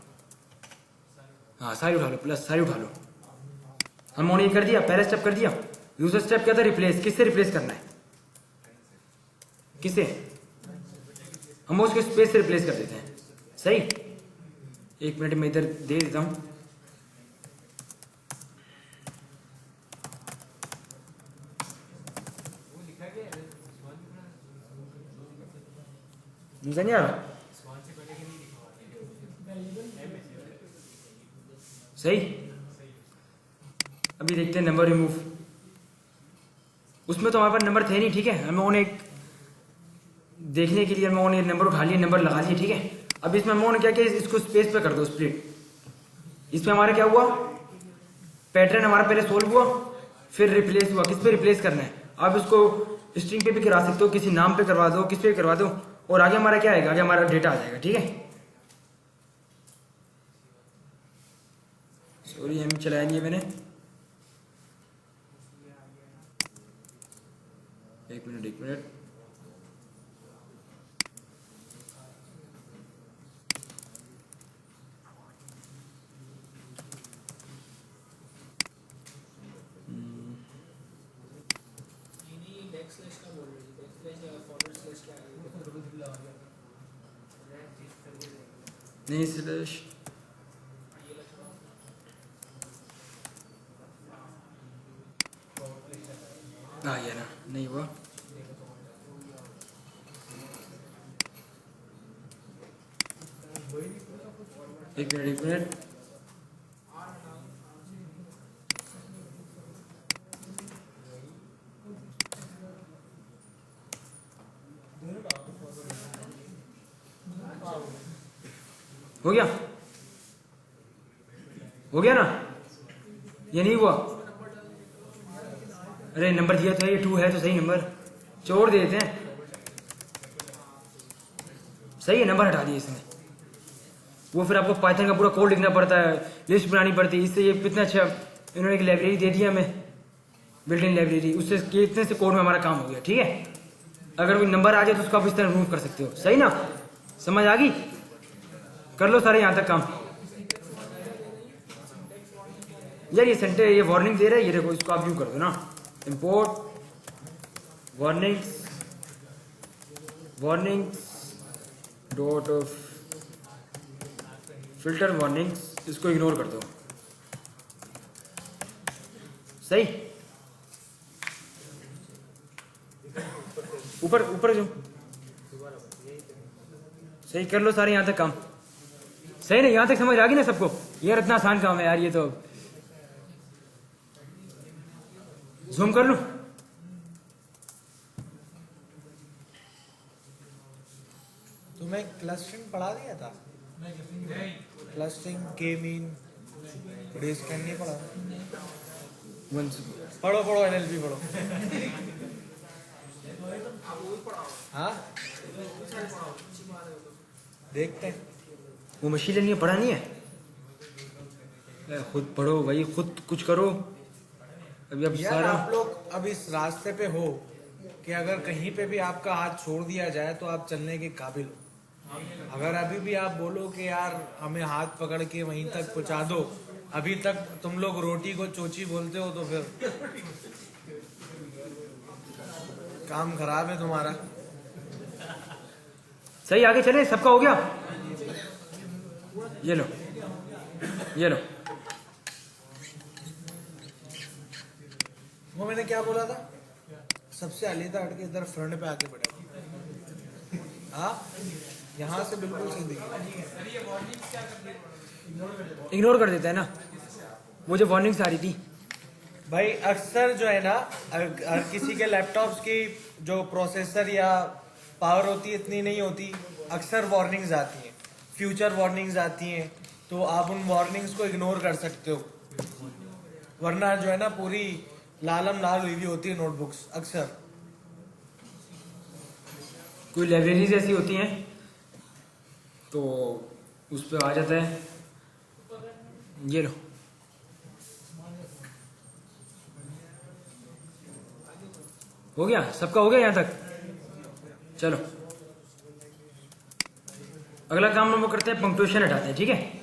हाँ सारी उठा लो, प्लस सारी उठा लो। हमने ये कर दिया, पहला स्टेप कर दिया। दूसरा स्टेप क्या था, रिप्लेस, किससे रिप्लेस करना है, किससे, हम उसको स्पेस से रिप्लेस कर देते हैं। सही, एक मिनट में इधर दे देता हूं। नहीं आ रहा, सही। अभी देखते हैं नंबर रिमूव, उसमें तो हमारे पास नंबर थे नहीं। ठीक है, हमें उन्हें एक देखने के लिए हम लोगों ने नंबर उठा लिए, नंबर लगा लिए। ठीक है, अब इसमें हम लोगों ने क्या किया, इसको स्पेस पे कर दो, स्प्लिट। इसमें हमारा क्या हुआ, पैटर्न हमारा पहले सोल्व हुआ, फिर रिप्लेस हुआ, किस पे रिप्लेस करना है, आप इसको स्ट्रिंग पे भी करा सकते हो, किसी नाम पे करवा दो, किस पे भी करवा दो, और आगे हमारा क्या आएगा, आगे हमारा डेटा आ जाएगा। ठीक है, सॉरी हम चलाया नहीं है मैंने, एक मिनट। नहीं स्लैश, ये ना नहीं हुआ। एक मिनट। हो गया ना, ये नहीं हुआ। अरे नंबर दिया तो है, ये 2 है तो सही नंबर छोड़ देते हैं, सही है, नंबर हटा दिए इसने। वो फिर आपको पाइथन का पूरा कोड लिखना पड़ता है, लिस्ट बनानी पड़ती है, इससे ये कितना अच्छा इन्होंने एक लाइब्रेरी दे दिया हमें, बिल्ट इन लाइब्रेरी, उससे कितने से कोड में हमारा काम हो गया। ठीक है, अगर कोई नंबर आ जाए तो उसको आप इस तरह रिमूव कर सकते हो। सही ना, समझ आ गई, कर लो सारे यहाँ तक काम। यार ये सेंटर ये वार्निंग दे रहा है, ये देखो, इसको आप यूँ कर दो ना, import warnings dot filter warnings, इसको इग्नोर कर दो। सही, ऊपर जो सही, कर लो सारे यहाँ तक काम। सही नहीं, यहाँ तक समझ आ गई ना सबको, यार इतना आसान काम है यार ये तो। जूम कर लूं, तुम्हें क्लस्टरिंग पढ़ा दिया था, क्लस्टरिंग के मीन बेस कैन नहीं पढ़ा। पढ़ो एनएलपी पढ़ो। हाँ देखते हैं, वो मशीन लर्निंग पढ़ा नहीं है, खुद पढ़ो भाई, खुद कुछ करो। अभी अब यार सारा आप लोग अब इस रास्ते पे हो कि अगर कहीं पे भी आपका हाथ छोड़ दिया जाए तो आप चलने के काबिल हो। अगर अभी भी आप बोलो कि यार हमें हाथ पकड़ के वहीं तक पहुंचा दो, अभी तक तुम लोग रोटी को चोची बोलते हो, तो फिर काम खराब है तुम्हारा। सही, आगे चले, सबका हो गया। ये लो वो मैंने क्या बोला था, सबसे अलग हट के इधर फ्रंट पे आके बैठा। हाँ, यहाँ से बिल्कुल सीधी। इग्नोर कर देता है ना, वो जो वार्निंग्स आ रही थी भाई अक्सर जो है ना, हर किसी के लैपटॉप्स की जो प्रोसेसर या पावर होती है इतनी नहीं होती, अक्सर वार्निंग्स आती हैं, फ्यूचर वार्निंग्स आती हैं, तो आप उन वार्निंग्स को इग्नोर कर सकते हो, वरना जो है ना पूरी लालम लाल हुई हुई होती है नोटबुक्स अक्सर। कोई लाइब्रेरीज ऐसी होती हैं तो उस पर आ जाता है। ये लो, हो गया, सबका हो गया यहाँ तक। चलो अगला काम हम करते हैं, पंक्चुएशन हटाते हैं। ठीक है,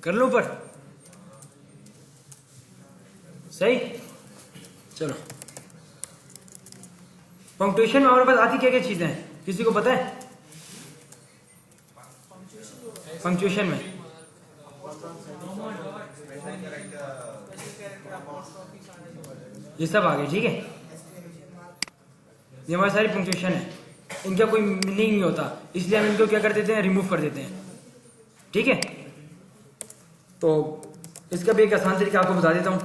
कर लो ऊपर, सही। चलो पंक्चुएशन में हमारे पास आती क्या क्या चीजें हैं, किसी को पता है? पंक्चुएशन में ये सब आ गए। ठीक है, ये हमारी सारी पंक्चुएशन है, इनका कोई मीनिंग नहीं होता, इसलिए हम इनको क्या कर देते हैं, रिमूव कर देते हैं। ठीक है, तो इसका भी एक आसान तरीका आपको बता देता हूं।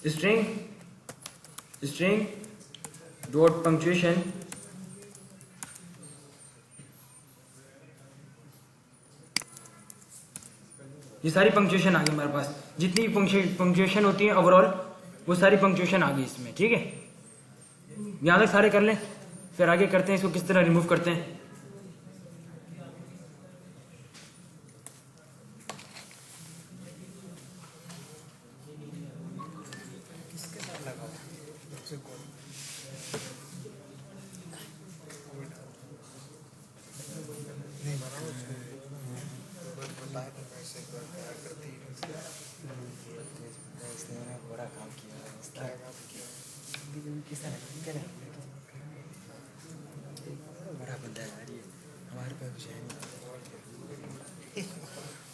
स्ट्रिंग डॉट पंक्चुएशन ये सारी पंक्चुएशन आ गई हमारे पास, जितनी पंक्चुएशन होती है ओवरऑल वो सारी पंक्चुएशन आ गई इसमें। ठीक है, यहाँ तक सारे कर लें, फिर आगे करते हैं इसको किस तरह रिमूव करते हैं।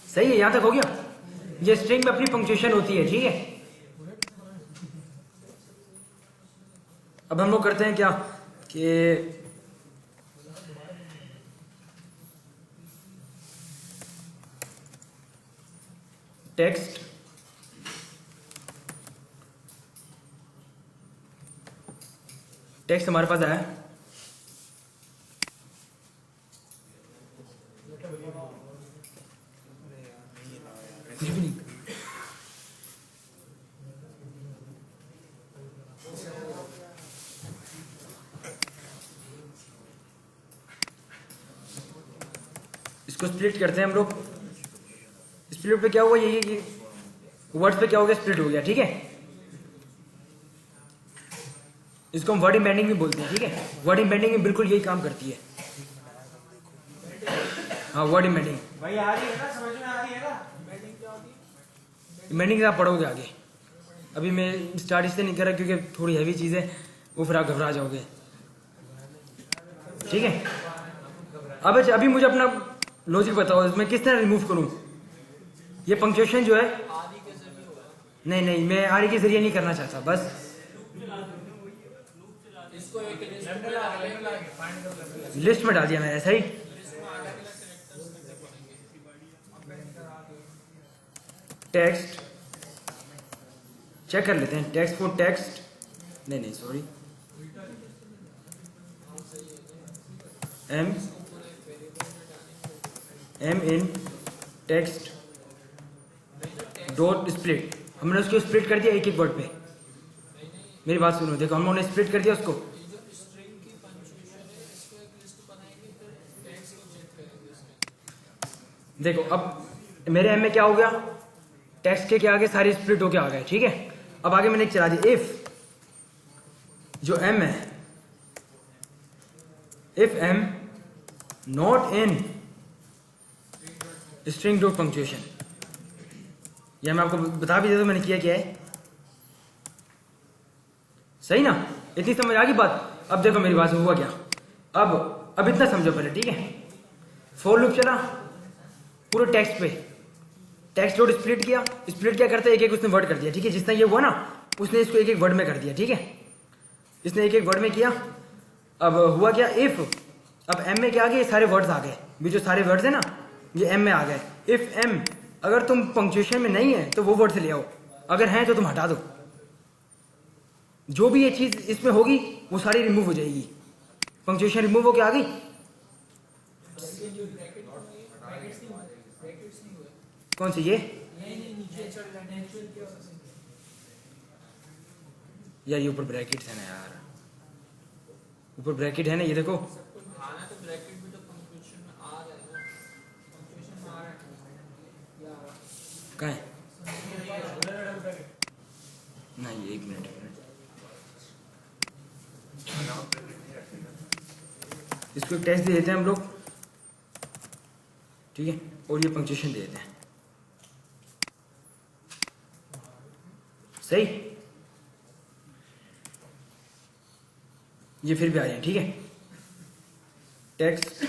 सही है, यहां तक हो गया। ये स्ट्रिंग में अपनी पंक्चुएशन होती है। ठीक है, अब हम लोग करते हैं क्या कि टेक्स्ट टेक्स्ट हमारे पास आया, कुछ भी नहीं। इसको स्प्लिट करते हैं हम लोग। स्प्लिट पे क्या हुआ, ये वर्ड्स पे क्या हो गया, स्प्लिट हो गया। ठीक है, इसको हम वर्ड इम्बेडिंग भी बोलते हैं। ठीक है, वर्ड इम्बेडिंग में बिल्कुल यही काम करती है। हाँ, वर्ड इम्बेडिंग भाई आ रही है ना, समझ में आ रही है ना? इम्बेडिंग आप पढ़ोगे आगे। अभी मैं स्टार्ट इससे नहीं कर रहा क्योंकि थोड़ी हैवी चीज़ है, वो फिर आप घबरा जाओगे। ठीक है, अब अच्छा, अभी मुझे अपना लॉजिक बताओ, इसमें किस तरह रिमूव करूं ये पंक्चुएशन जो है। नहीं, मैं आरी के जरिए नहीं करना चाहता, बस लिस्ट में डाल दिया मैंने। सही, टेक्स्ट चेक कर लेते हैं। टेक्स्ट फॉर टेक्स्ट, नहीं सॉरी, एम इन टेक्स्ट डॉट स्प्लिट। हमने उसको स्प्लिट कर दिया एक एक वर्ड पे। मेरी बात सुनो, देखो हम लोगों ने स्प्लिट कर दिया उसको। देखो अब मेरे एम में क्या हो गया, टेक्स्ट के आगे सारे स्प्लिट होके आ गए। ठीक है, अब आगे मैंने चला दिया इफ जो एम है, if am not in string dot punctuation. यह मैं आपको बता भी दे दूं मैंने किया क्या है। सही ना, इतनी समझ आ गई बात। अब देखो मेरी बात से हुआ क्या, अब इतना समझो पहले। ठीक है, फॉर लूप चला पूरे टेक्स्ट पे, टेक्स्ट डॉट स्प्लिट किया। स्प्लिट क्या करता है, एक एक उसने वर्ड कर दिया। ठीक है, जितना ये हुआ ना उसने इसको एक एक वर्ड में कर दिया। ठीक है, इसने एक एक वर्ड में किया। अब हुआ क्या, इफ अब एम में क्या आ गए, सारे वर्ड्स आ गए। भी जो सारे वर्ड्स है ना ये एम में आ गए। इफ एम, अगर तुम पंक्चुएशन में नहीं है तो वो वर्ड से ले आओ, अगर हैं तो तुम हटा दो। जो भी ये चीज इसमें होगी वो सारी रिमूव हो जाएगी। पंक्चुएशन रिमूव होके आ गई। कौन सी ये यार, ये ऊपर ब्रैकेट्स है ना यार, ऊपर ब्रैकेट है ना, ये देखो। कहाँ है, नहीं एक मिनट, इसको एक टेस्ट दे देते हैं हम लोग। ठीक है, और ये पंक्चुएशन दे देते हैं। सही, ये फिर भी आ जाए। ठीक है, टेक्स्ट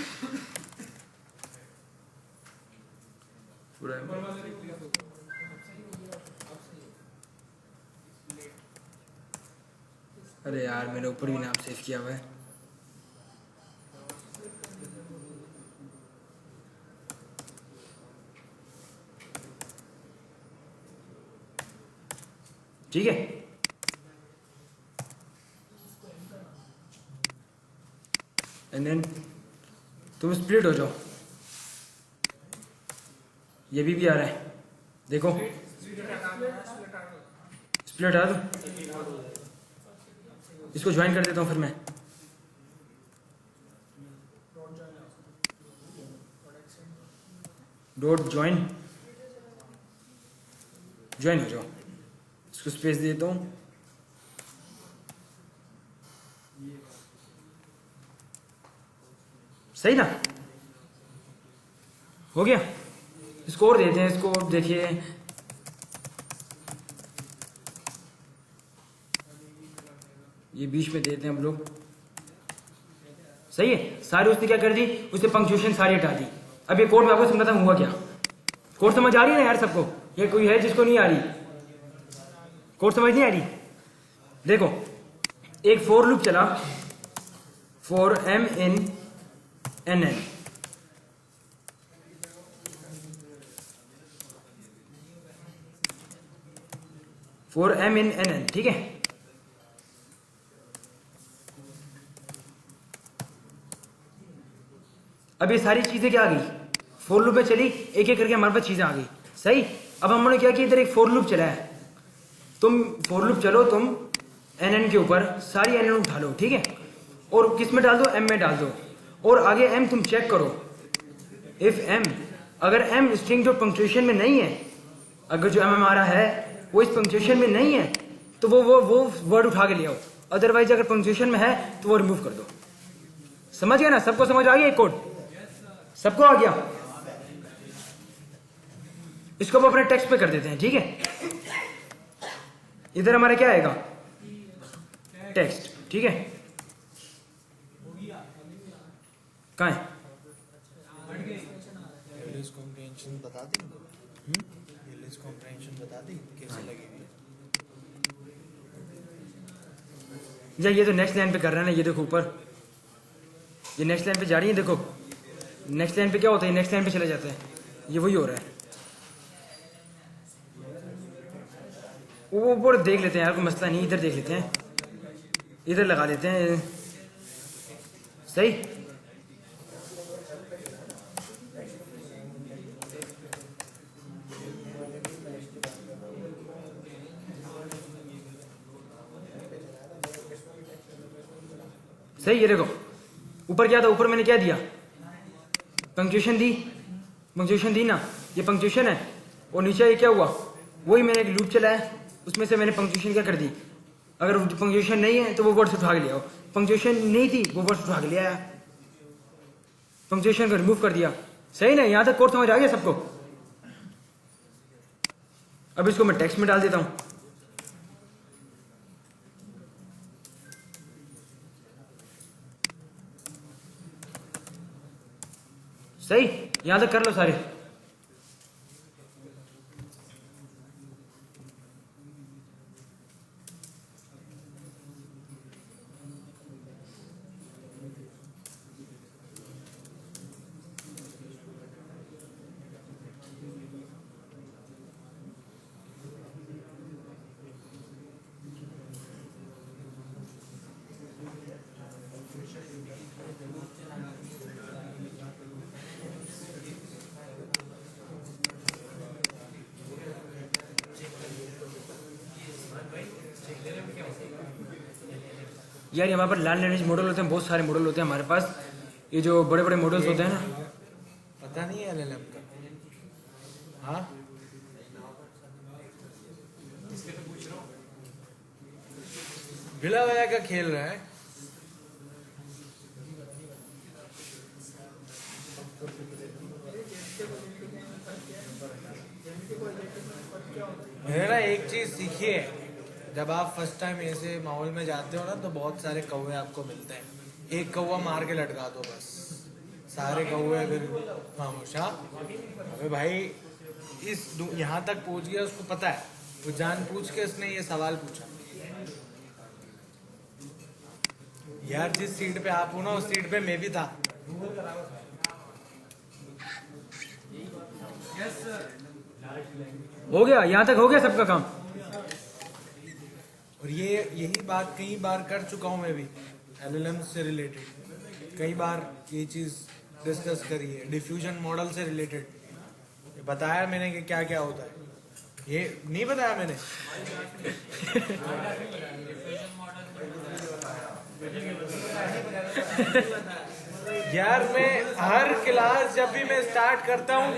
अरे यार मैंने ऊपर भी नाम सेव किया हुआ है। ठीक है, एंड देन तुम स्प्लिट हो जाओ। ये भी आ रहा है, देखो स्प्लिट आ दो। इसको ज्वाइन कर देता हूँ फिर मैं। डॉट ज्वाइन हो जाओ। इसको स्पेस देता हूँ। सही ना, हो गया। इसको और देते हैं, इसको देखिए ये बीच में देते हैं हम लोग। सही है, सारी उसने क्या कर दी, उसने पंक्चुएशन सारी हटा दी। अब ये कोड में आपको समझाता हुआ क्या। कोड समझ आ रही है ना यार सबको? ये कोई है जिसको नहीं आ रही? कोड समझ नहीं आ रही? देखो एक फोर लूप चला, for m in nn, for m in nn, ठीक है। अब ये सारी चीजें क्या आ गई, फोर लूप में चली, एक एक करके हमारे पास चीजें आ गई। सही, अब हमने क्या किया, इधर एक फोर लूप चला है, तुम फोर लूप चलो, तुम nn के ऊपर सारी nn उठा लो, ठीक है, और किस में डाल दो, m में डाल दो, और आगे m तुम चेक करो। इफ m, अगर m स्ट्रिंग जो पंक्चुएशन में नहीं है, अगर जो m हमारा है वो इस पंक्चुएशन में नहीं है, तो वो वर्ड उठा के ले आओ। अदरवाइज अगर पंक्चुएशन में है तो वो रिमूव कर दो। समझ गया ना? सबको समझ आ गया एक कोड? सबको आ गया? इसको हम अपने टेक्स्ट पे कर देते हैं, ठीक है। इधर हमारा क्या आएगा, टेक्स्ट, ठीक है। कहाँ है? इंग्लिश कॉम्प्रिहेंशन बता दें, इंग्लिश कॉम्प्रिहेंशन बता दें कैसे लगेगी। या ये तो नेक्स्ट लाइन पे कर रहा है ना, ये देखो ऊपर, ये नेक्स्ट लाइन पे जा रही है, देखो नेक्स्ट लाइन पे क्या होता है, नेक्स्ट लाइन पे चला जाता है, ये वही हो रहा है। वो ऊपर देख लेते हैं यार, कोई मसला नहीं, इधर देख लेते हैं, इधर लगा देते हैं। सही, सही। ये देखो ऊपर क्या था, ऊपर मैंने क्या दिया, पंक्चुएशन दी, पंक्चुएशन दी ना, ये पंक्चुएशन है, और नीचे ये क्या हुआ, वही मैंने एक लूप चलाया, उसमें से मैंने पंक्चुएशन क्या कर दी। अगर पंक्चुएशन नहीं है तो वो वर्ड्स उठा के ले आओ, पंक्चुएशन नहीं थी वो वर्ड्स उठा के ले आया, पंक्चुएशन को रिमूव कर दिया। सही ना? यहां तक कोड समझ आ गया सबको? अब इसको मैं टेक्स्ट में डाल देता हूं। सही, यहां तक कर लो सारे। यार हमारे पास लार्ज लैंग्वेज मॉडल होते हैं, बहुत सारे मॉडल होते हैं हमारे पास, ये जो बड़े बड़े मॉडल्स होते हैं ना। पता नहीं है LLM का, हाँ बिला वजह का खेल रहा है। मैंने ना एक चीज सीखी है, जब आप फर्स्ट टाइम ऐसे माहौल में जाते हो ना, तो बहुत सारे कौवे आपको मिलते हैं, एक कौवा मार के लटका दो बस, सारे कौवे फिर खामोश। अबे भाई यहाँ तक पहुंच गया, उसको पता है, वो जान पूछ के उसने ये सवाल पूछा। यार जिस सीट पे आप हो ना, उस सीट पे मैं भी था। हो गया, यहां तक हो गया सबका काम। और ये यही बात कई बार कर चुका हूं मैं भी LLM से रिलेटेड। कई बार ये चीज़ डिस्कस करी है, डिफ्यूजन मॉडल से रिलेटेड बताया मैंने कि क्या क्या होता है। ये नहीं बताया मैंने? यार मैं हर क्लास जब भी मैं स्टार्ट करता हूँ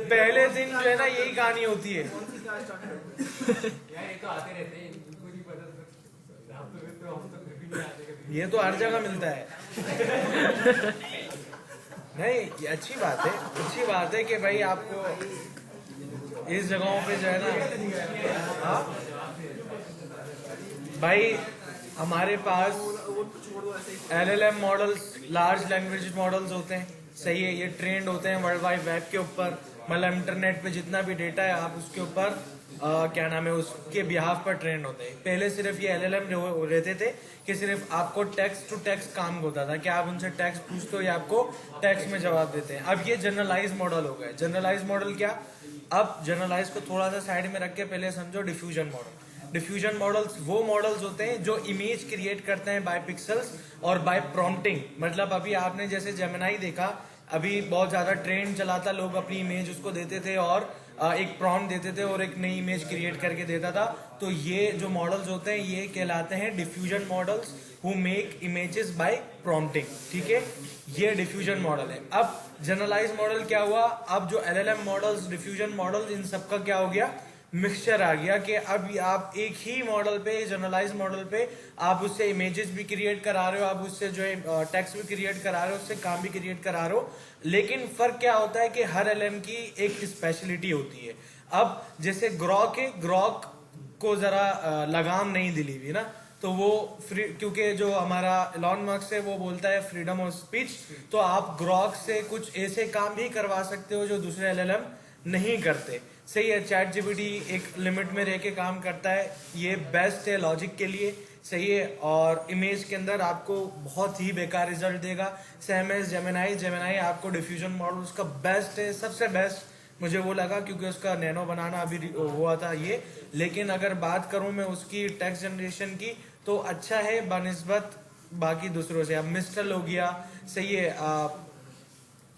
पहले दिन जो है ना यही कहानी होती है। ये तो हर जगह मिलता है। नहीं, ये अच्छी बात है, अच्छी बात है कि भाई आपको इस जगहों पे जो है ना, हाँ भाई हमारे पास LLM models, large language models होते हैं, सही है, ये ट्रेंड होते हैं वर्ल्ड वाइड वेब के ऊपर, मतलब इंटरनेट पे जितना भी डेटा है आप उसके ऊपर क्या नाम है उसके बिहाफ पर ट्रेंड होते हैं। पहले सिर्फ ये LLM रहते थे कि सिर्फ आपको टेक्स्ट टू टेक्स्ट काम होता था कि आप उनसे टेक्स्ट पूछते हो या आपको टेक्स्ट में जवाब देते हैं। अब ये जनरलाइज मॉडल हो गए। जनरलाइज मॉडल क्या? अब जनरलाइज को थोड़ा सा साइड में रख के पहले समझो डिफ्यूजन मॉडल। डिफ्यूजन मॉडल्स वो मॉडल्स होते हैं जो इमेज क्रिएट करते हैं बाय पिक्सल्स और बाय प्रॉम्प्टिंग। मतलब अभी आपने जैसे जेमिनाई देखा, अभी बहुत ज्यादा ट्रेंड चला था, लोग अपनी इमेज उसको देते थे और एक प्रॉम्प्ट देते थे और एक नई इमेज क्रिएट करके देता था। तो ये जो मॉडल्स होते हैं ये कहलाते हैं diffusion models who make images bye prompting. ठीक है, ये डिफ्यूजन मॉडल है। अब जनरलाइज मॉडल क्या हुआ? अब जो LLM मॉडल्स, डिफ्यूजन मॉडल्स, इन सबका क्या हो गया? मिक्सचर आ गया कि अब आप एक ही मॉडल पे, जनरलाइज मॉडल पे आप उससे इमेजेस भी क्रिएट करा रहे हो, आप उससे जो है टेक्स्ट भी क्रिएट करा रहे हो, उससे काम भी क्रिएट करा रहे हो। लेकिन फर्क क्या होता है कि हर LLM की एक स्पेशलिटी होती है। अब जैसे ग्रॉक है, ग्रॉक को जरा लगाम नहीं दिली हुई ना, तो वो क्योंकि जो हमारा एलॉन मस्क है वो बोलता है फ्रीडम ऑफ स्पीच, तो आप ग्रॉक से कुछ ऐसे काम भी करवा सकते हो जो दूसरे LLM नहीं करते। सही है, चैट जीपीटी एक लिमिट में रह के काम करता है, ये बेस्ट है लॉजिक के लिए, सही है, और इमेज के अंदर आपको बहुत ही बेकार रिजल्ट देगा। सेम एज जेमिनाई आपको डिफ्यूजन मॉडल उसका बेस्ट है, सबसे बेस्ट मुझे वो लगा क्योंकि उसका नैनो बनाना अभी हुआ था ये। लेकिन अगर बात करूं मैं उसकी टेक्स्ट जनरेशन की तो अच्छा है बनिस्बत बाकी दूसरों से। अब मिस्टल हो गया, सही है,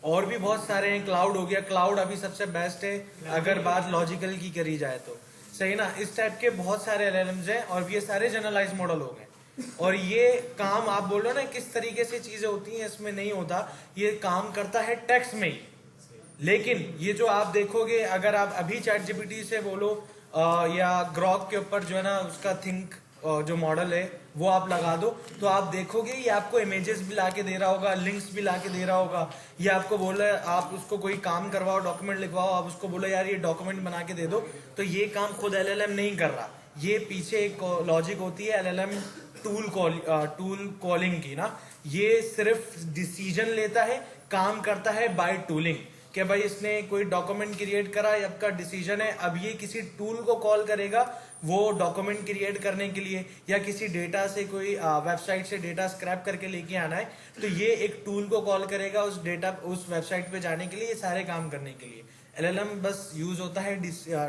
और भी बहुत सारे हैं, क्लाउड हो गया, क्लाउड अभी सबसे बेस्ट है अगर बात लॉजिकल की करी जाए तो, सही ना। इस टाइप के बहुत सारे LLMs हैं और ये सारे जनरलाइज मॉडल हो गए। और ये काम आप बोल रहे हो ना किस तरीके से चीजें होती हैं, इसमें नहीं होता, ये काम करता है टेक्स्ट में ही। लेकिन ये जो आप देखोगे, अगर आप अभी चैट जीपीटी से बोलो या ग्रॉक के ऊपर जो है ना उसका थिंक जो मॉडल है वो आप लगा दो, तो आप देखोगे ये आपको इमेजेस भी लाके दे रहा होगा, लिंक्स भी लाके दे रहा होगा। ये आपको बोले आप उसको कोई काम करवाओ, डॉक्यूमेंट लिखवाओ, आप उसको बोलो यार ये डॉक्यूमेंट बना के दे दो, तो ये काम खुद LLM नहीं कर रहा। ये पीछे एक लॉजिक होती है LLM टूल कॉलिंग की ना, ये सिर्फ डिसीजन लेता है, काम करता है बाय टूलिंग कि भाई इसने कोई डॉक्यूमेंट क्रिएट करा, आपका डिसीजन है। अब ये किसी टूल को कॉल करेगा वो डॉक्यूमेंट क्रिएट करने के लिए, या किसी डेटा से कोई वेबसाइट से डेटा स्क्रैप करके लेके आना है, तो ये एक टूल को कॉल करेगा उस डेटा उस वेबसाइट पे जाने के लिए, ये सारे काम करने के लिए। LLM बस यूज होता है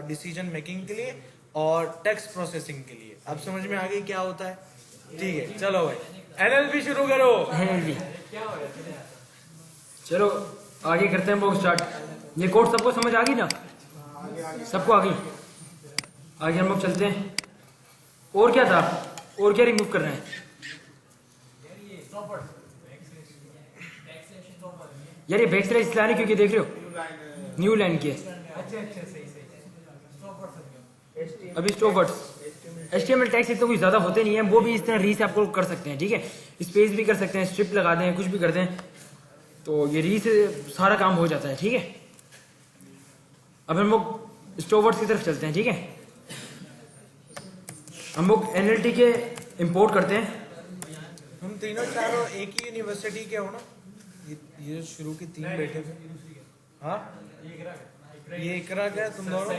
डिसीजन मेकिंग के लिए और टेक्स्ट प्रोसेसिंग के लिए। अब समझ में आ गई क्या होता है? ठीक है, चलो भाई NLP शुरू करो। NLP चलो आगे करते हैं वो स्टार्ट। ये कोड सबको समझ आ गई ना? सबको आ गई? आगे हम लोग चलते हैं। और क्या था, और क्या रिमूव कर रहे हैं यार? ये बैक स्लैश इसलिए क्योंकि देख रहे हो न्यू लाइन की है अभी स्टॉप वर्ड्स। HTML टैग्स इतने कुछ ज्यादा होते नहीं है, वो भी इस तरह री से आपको कर सकते हैं। ठीक है, स्पेस भी कर सकते हैं, स्ट्रिप लगा दें, कुछ भी कर दें, तो ये री से सारा काम हो जाता है। ठीक है, अब हम लोग स्टॉप वर्ड्स की तरफ चलते हैं। ठीक है, हम लोग NLT के इंपोर्ट करते हैं। हम तीनों चारों एक ही यूनिवर्सिटी के हो ना? ये शुरू के 3 बैठे थे। हाँ, ये इकरा क्या तुम दोनों?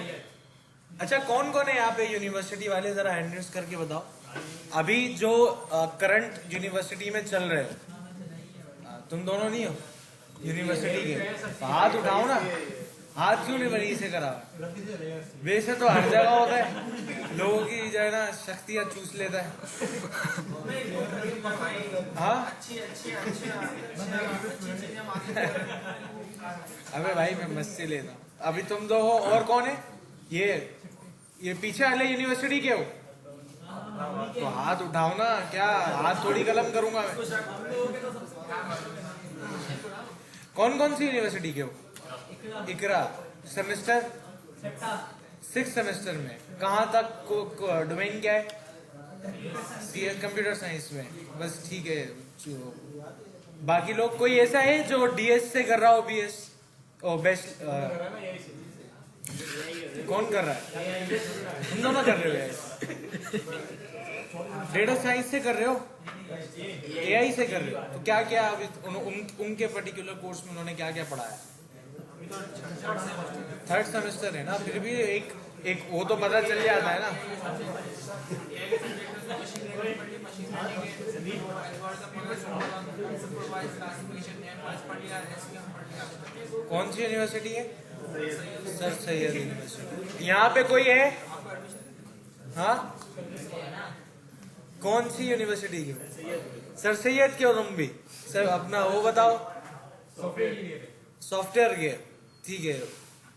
अच्छा, कौन कौन है यहाँ पे यूनिवर्सिटी वाले? जरा हैंड रेज करके बताओ। अभी जो करंट यूनिवर्सिटी में चल रहे हो, तुम दोनों नहीं हो यूनिवर्सिटी के? हाथ उठाओ ना। हाथ क्यों नहीं वहीं से करा? वैसे तो हर जगह होता है, लोगों की जो है ना शक्तियां चूस लेता है। हाँ अबे भाई मैं मस्ती लेता हूँ। अभी तुम दो हो, और कौन है? ये पीछे वाले यूनिवर्सिटी के हो तो हाथ उठाओ ना, क्या हाथ थोड़ी कलम करूंगा मैं। कौन कौन सी यूनिवर्सिटी के हो? इकरा। सेमेस्टर 6 सेमेस्टर में कहाँ तक? डोमेन क्या है? CS कंप्यूटर साइंस में। बस ठीक है। बाकी लोग कोई ऐसा है जो DS से कर रहा हो? BS ओ बेस्ट कौन कर रहा है? तुम दोनों कर रहे हो? डेटा साइंस से कर रहे हो? AI से कर रहे हो? तो क्या क्या अभी उनके पर्टिकुलर कोर्स में उन्होंने क्या क्या पढ़ाया? 3rd सेमेस्टर है ना, फिर भी एक वो तो पता चल जाता है ना। कौन सी यूनिवर्सिटी है? Sir Syed university. यहाँ पे कोई है? हाँ कौन सी यूनिवर्सिटी की? सर सैयद के हो तुम भी? सर अपना वो बताओ। सॉफ्टवेयर के? ठीक है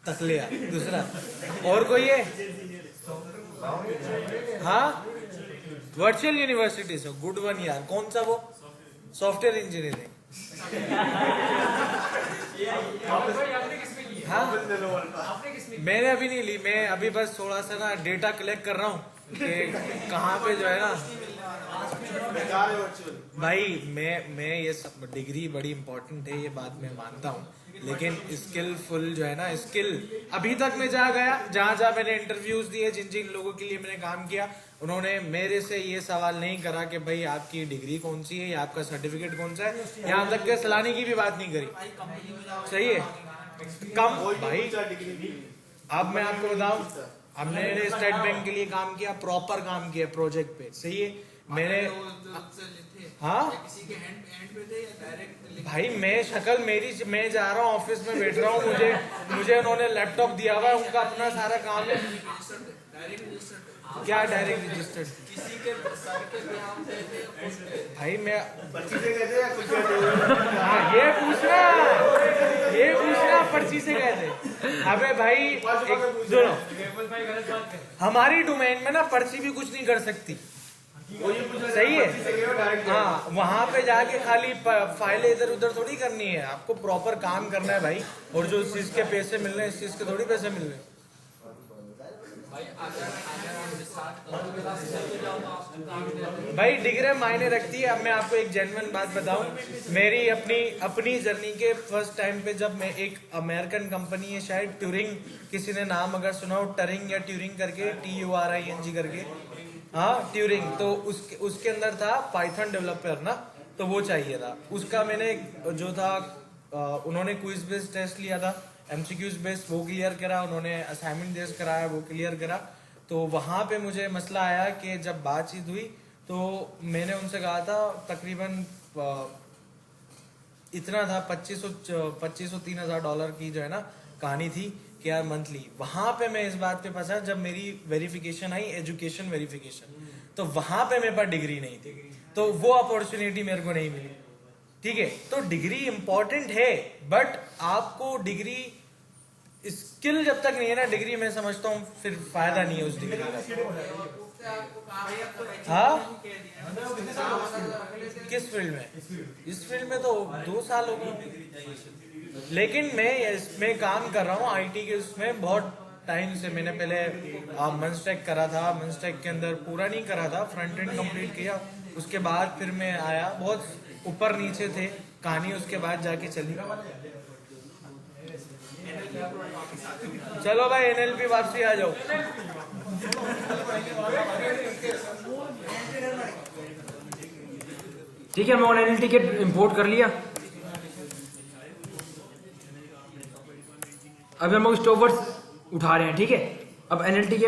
तकलिया। दूसरा और कोई है? हाँ वर्चुअल यूनिवर्सिटी से। गुड वन यार। कौन सा वो? Software engineering. हाँ मैंने अभी नहीं ली, मैं अभी बस थोड़ा सा ना डेटा कलेक्ट कर रहा हूँ कि कहाँ पे जो है ना भाई मैं ये सब डिग्री बड़ी इंपॉर्टेंट है, ये बात मैं मानता हूँ, लेकिन स्किलफुल जो है ना स्किल अभी तक मैं जहाँ मैंने इंटरव्यूज दिए, जिन जिन लोगों के लिए मैंने काम किया, उन्होंने मेरे से ये सवाल नहीं करा कि भाई आपकी डिग्री कौन सी है या आपका सर्टिफिकेट कौन सा है, यहाँ तक के सलानी की भी बात नहीं करी। सही है कम भाई। अब मैं आपको बताऊं, हमने स्टेट बैंक के लिए काम किया, प्रॉपर काम किया प्रोजेक्ट पे। सही है मैंने हाँ भाई मैं शक्ल मेरी, मैं जा रहा हूँ ऑफिस में बैठ रहा हूँ, मुझे उन्होंने लैपटॉप दिया हुआ है, उनका अपना सारा काम है। क्या डायरेक्ट रजिस्टर्ड? भाई मैं हाँ ये पूछना पर्ची से गए थे। अबे भाई सुनो, हमारी डोमेन में ना पर्ची भी कुछ नहीं कर सकती। सही है हाँ, वहां पे जाके खाली फाइलें इधर उधर थोड़ी करनी है, आपको प्रॉपर काम करना है भाई। और जो इस चीज के पैसे मिल रहे हैं, इस चीज के थोड़ी पैसे मिल रहे हैं। भाई डिग्री मायने रखती है। अब मैं आपको एक जेन्युइन बात बताऊं, मेरी अपनी जर्नी के फर्स्ट टाइम पे जब मैं एक अमेरिकन कंपनी है शायद ट्यूरिंग, किसी ने नाम अगर सुना हो, टरिंग या ट्यूरिंग करके, TURING करके, हाँ ट्यूरिंग, तो उसके अंदर था पाइथन डेवलपर ना, तो वो चाहिए था। उसका मैंने जो था उन्होंने क्विज बेस्ड टेस्ट लिया था, MCQs बेस्ड, वो क्लियर करा, उन्होंने असाइनमेंट बेस्ड कराया, वो क्लियर करा। तो वहां पे मुझे मसला आया कि जब बातचीत हुई तो मैंने उनसे कहा था तकरीबन इतना था $2500-3000 की जो है ना कहानी थी कि यार मंथली। वहां पे मैं इस बात पे फंसा जब मेरी वेरिफिकेशन आई, एजुकेशन वेरिफिकेशन, तो वहां पे मेरे पास डिग्री नहीं थी, तो वो अपॉर्चुनिटी मेरे को नहीं मिली। ठीक है, तो डिग्री इंपॉर्टेंट है, बट आपको डिग्री स्किल जब तक नहीं है ना, डिग्री मैं समझता हूँ फिर फायदा नहीं है उस डिग्री का। हाँ किस फील्ड में? इस फील्ड में तो 2 साल हो गए, लेकिन मैं इसमें काम कर रहा हूँ IT के उसमें बहुत टाइम से। मैंने पहले मंस्टेक करा था, मंस्टेक के अंदर पूरा नहीं करा था, फ्रंट एंड कंप्लीट किया, उसके बाद फिर मैं आया, बहुत ऊपर नीचे थे कहानी, उसके बाद जाके चली। चलो भाई NLP वापसी आ जाओ। ठीक है, मैं NLT के इंपोर्ट कर लिया। अब हम लोग स्टॉपवर्ड्स उठा रहे हैं। ठीक है, अब NLT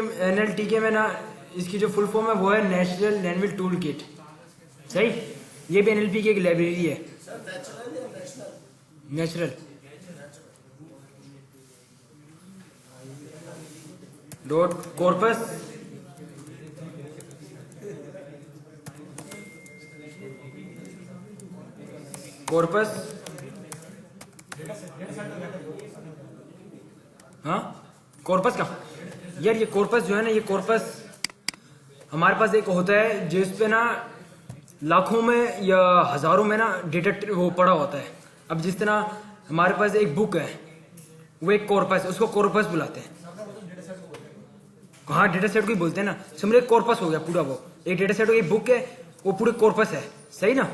के में ना इसकी जो फुल फॉर्म है वो है नेचुरल लैंग्वेज टूल किट। सही, ये भी NLP की एक लाइब्रेरी है। नेचुरल डॉट कॉर्पस कॉर्पस हाँ कॉर्पस का यार, ये कॉर्पस जो है ना, ये कॉर्पस हमारे पास एक होता है जिस पे ना लाखों में या हजारों में ना डेटा वो पड़ा होता है। अब जिस तरह हमारे पास एक बुक है, वो एक कॉर्पस, उसको कॉर्पस बुलाते हैं। हाँ डेटा सेट को ही बोलते हैं ना। समझ, एक कॉर्पस हो गया पूरा, वो एक डेटा सेट हो, एक बुक है, वो पूरे कॉर्पस है, सही ना।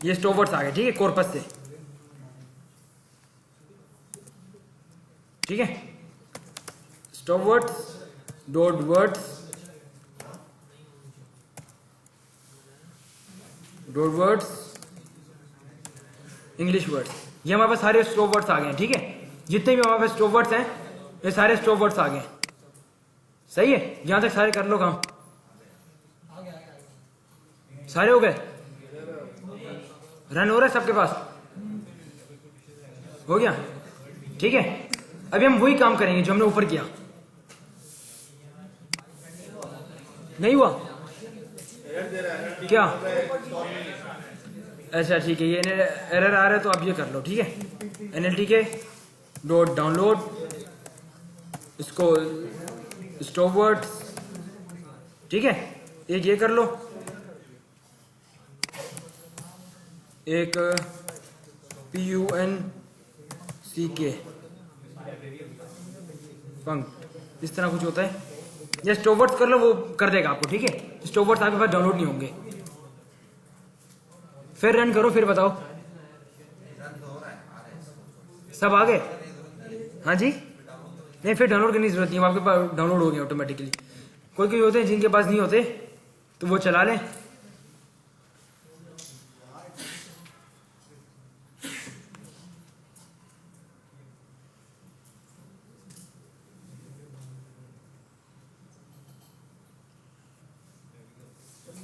ये स्टॉप वर्ड्स आ गए, ठीक है, कॉर्पस से, ठीक है। Stop words dot words dot words English words, ये हमारे पास सारे स्टॉप वर्ड्स आ गए हैं, ठीक है। जितने भी हमारे पास स्टॉप वर्ड्स हैं, ये सारे स्टॉप वर्ड्स आ गए हैं, सही है। यहां तक सारे कर लो काम, सारे हो गए, रन हो रहा है सबके पास, हो गया, ठीक है। अभी हम वही काम करेंगे जो हमने ऊपर किया। नहीं हुआ क्या? अच्छा ठीक है, ये एरर आ रहा है तो आप ये कर लो, ठीक है। NLTK डॉट डाउनलोड, इसको स्टॉप वर्ड्स, ठीक है। एक ये कर लो, एक PUNCK पंक्ट, इस तरह कुछ होता है। ये स्टॉप वर्ड्स कर लो, वो कर देगा आपको, ठीक है। स्टॉप वर्ड्स आपके पास डाउनलोड नहीं होंगे। फिर रन करो, फिर बताओ सब आ गए? हाँ जी, नहीं फिर डाउनलोड करने की जरूरत नहीं है, आपके पास डाउनलोड हो गए ऑटोमेटिकली। कोई कोई होते हैं जिनके पास नहीं होते, तो वो चला लें।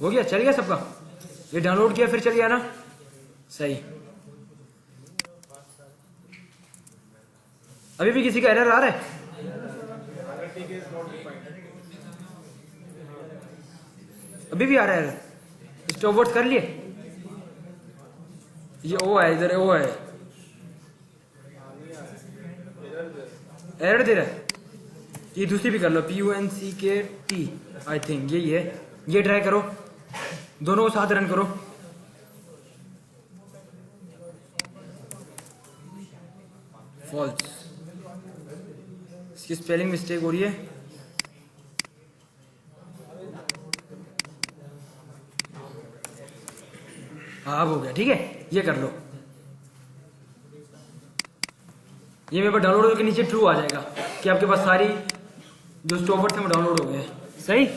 हो गया, चल गया सबका, ये डाउनलोड किया फिर चल गया ना, सही। अभी भी किसी का एरर आ रहा है? अभी भी आ रहा है एरर? स्टॉप वर्ड्स कर लिए? ये ओ है, इधर ओ है, एरर दे रहा है। ये दूसरी भी कर लो, PUNCKT, आई थिंक यही है। ये ट्राई करो, दोनों को साथ रन करो। फॉल्स, इसकी स्पेलिंग मिस्टेक हो रही है। हाँ अब हो गया, ठीक है। ये कर लो, ये मेरे पास डाउनलोड होकर नीचे ट्रू आ जाएगा कि आपके पास सारी जो स्टॉप वर्ड्स हैं वो डाउनलोड हो गए हैं, सही।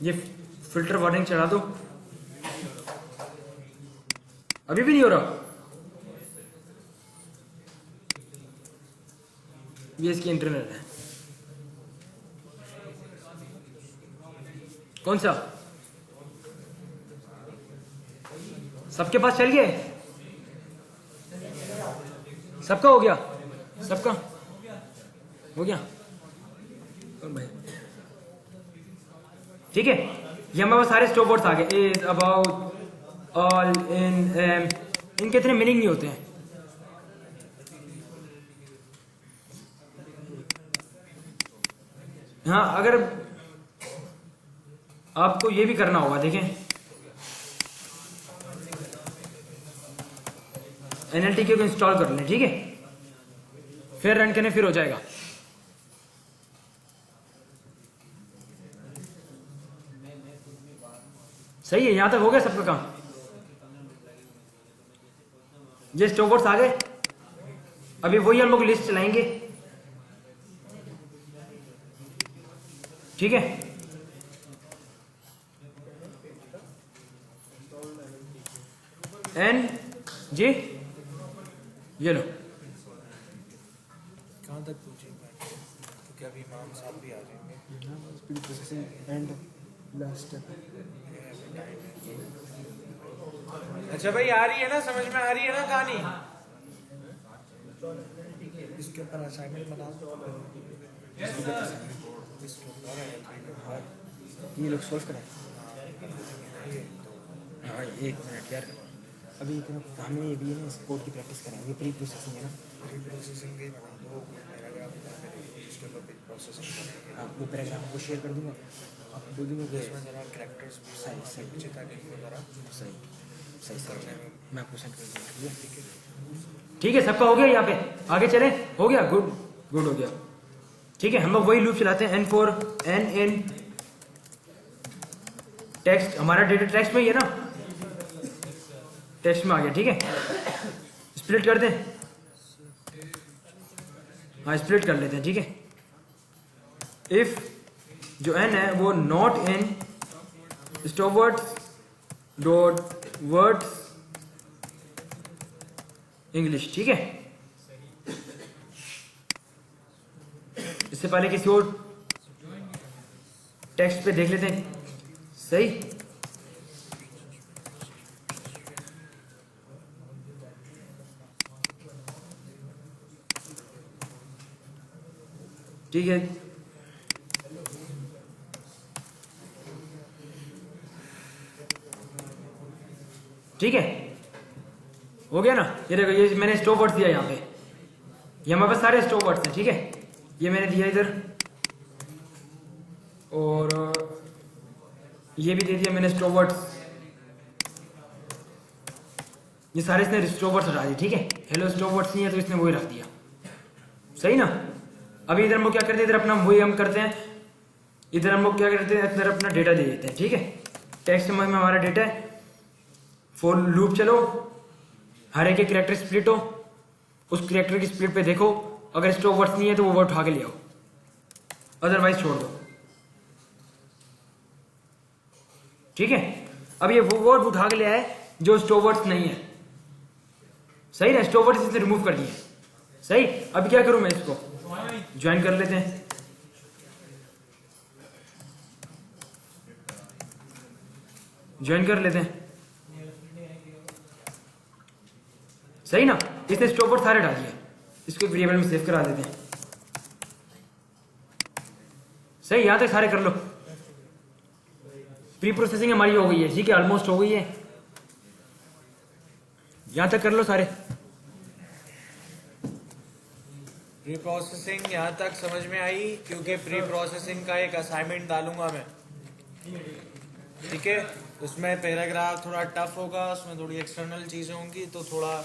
ये फिल्टर वार्निंग चढ़ा दो। अभी भी नहीं हो रहा? ये इसकी इंटरनल है। कौन सा? सबके पास चल गए? सबका हो गया? सबका हो गया भाई, ठीक है। ये हमारे पास सारे स्टॉप वर्ड्स आ गए। Is, about, all, in, am, इनके इतने मीनिंग नहीं होते हैं। हाँ, अगर आपको ये भी करना होगा, देखें NLTK को इंस्टॉल कर लें, ठीक है। फिर रन करने, फिर हो जाएगा। सही है, यहां तक हो गया सबका काम। ये स्टॉप वर्ड्स आ गए। अभी वही हम लोग लिस्ट चलाएंगे, ठीक है। एन जी, ये लो। कहाँ तक पूछेंगे? क्योंकि अभी इमाम साहब भी आ जाएंगे। अच्छा भाई, आ रही है ना, समझ में आ रही है ना कहानी? इसके ऊपर असाइनमेंट बना दो। इसके ऊपर ये लोग सोल्व करें। हाँ एक मिनट यार, अभी हमें ये भी है ना, इस कोड की प्रैक्टिस करें। ये प्री प्रोसेसिंग है ना, प्री प्रोसेसिंग के बना दो पैराग्राफ, इसके ऊपर प्री प्रोसेसिंग करेंगे। हाँ वो पैराग्राफ को शेयर कर दूंगा, आप बोल दूंगा कि इसमें ज़रा कैरेक्टर्स भी सही पीछे ताकि इनको ज़रा सही सही करने सही में मैं आपको सेंड कर दूंगा। ठीक है, सबका हो गया यहाँ पे, आगे चले। हो गया, गुड गुड हो गया। ठीक है, हम लोग वही लूप चलाते हैं। n for n in text, हमारा डेटा टेक्स्ट में ही है ना, टेक्स्ट में आ गया। ठीक है, स्प्लिट कर दें। हाँ स्प्लिट कर लेते हैं। ठीक है, इफ जो n है वो not in stopwords dot words English. ठीक है, इससे पहले किसी और टेक्स्ट पे देख लेते हैं। सही, ठीक है। ठीक है, हो गया ना। ये देखो, ये मैंने स्टॉप वर्ड्स दिया यहाँ पे, ये हमारे पास सारे स्टॉप वर्ड्स हैं। ठीक है, ये मैंने दिया इधर, और ये भी दे दिया मैंने स्टॉप वर्ड्स। ये सारे इसने स्टॉप वर्ड्स हटा दिए। ठीक है, हेलो स्टॉप वर्ड्स नहीं है तो इसने वही रख दिया। सही ना। अभी इधर हम लोग क्या करते हैं, इधर अपना वही हम करते हैं। इधर हम लोग क्या करते हैं, इधर अपना डेटा दे देते हैं। ठीक है, टेक्स्ट में हमारा डेटा है। फॉर लूप चलो, हर एक कैरेक्टर स्प्लिट हो, उस कैरेक्टर की स्प्लिट पे देखो, अगर स्टॉप वर्ड्स नहीं है तो वो वर्ड उठा के ले आओ, अदरवाइज छोड़ दो। ठीक है, अब ये वो वर्ड उठा के ले आए जो स्टॉप वर्ड्स नहीं है। सही ना, स्टॉप वर्ड्स इसने रिमूव कर दिए। सही, अब क्या करूं मैं, इसको ज्वाइन कर लेते हैं। ज्वाइन कर लेते हैं। सही ना, इसने स्टॉप वर्ड सारे डाल दिए। इसको वेरिएबल में सेव करा देते हैं। सही, यहां तक सारे कर लो। प्री प्रोसेसिंग हमारी हो गई है। ठीक है, ऑलमोस्ट हो गई है, यहां तक कर लो सारे। प्री प्रोसेसिंग यहाँ तक समझ में आई, क्योंकि प्री प्रोसेसिंग का एक असाइनमेंट डालूंगा मैं। ठीक है, उसमें पैराग्राफ थोड़ा टफ होगा, उसमें थोड़ी एक्सटर्नल चीजें होंगी, तो थोड़ा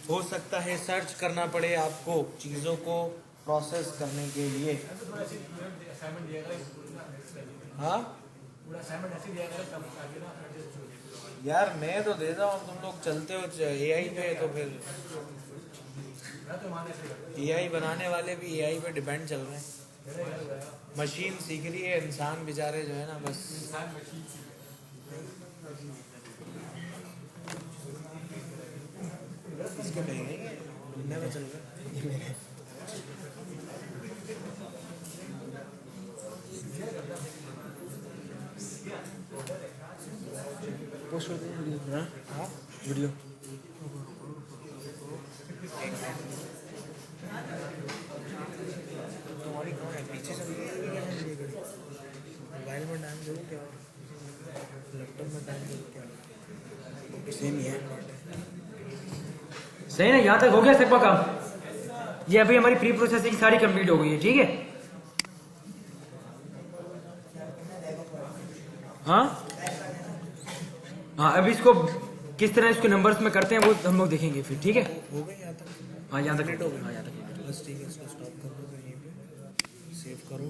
हो सकता है सर्च करना पड़े आपको चीजों को प्रोसेस करने के लिए। हाँ यार, मैं तो देता हूँ, तुम लोग चलते हो एआई पे, तो फिर एआई बनाने वाले भी एआई पे डिपेंड चल रहे हैं। मशीन सीख रही है, इंसान बेचारे जो है ना बस। इसके ढूंढने में चल रहे हैं। पोस्ट कर दें वीडियो। हाँ वीडियो। तुम्हारी कौन है पीछे से? मोबाइल में टाइम दो क्या, लैपटॉप में टाइम दो क्या, सेम ही है। सही ना, यहाँ तक हो गया सबका काम। ये अभी हमारी प्री प्रोसेसिंग सारी कंप्लीट हो गई है। ठीक है, हाँ हाँ, अभी इसको किस तरह इसके नंबर्स में करते हैं वो हम लोग देखेंगे फिर। ठीक है, हो गई यहाँ तक? हाँ यहाँ तक कंप्लीट हो गई। हाँ यहाँ तक। बस ठीक है, इसको स्टॉप कर दो, यहीं पे सेव करो।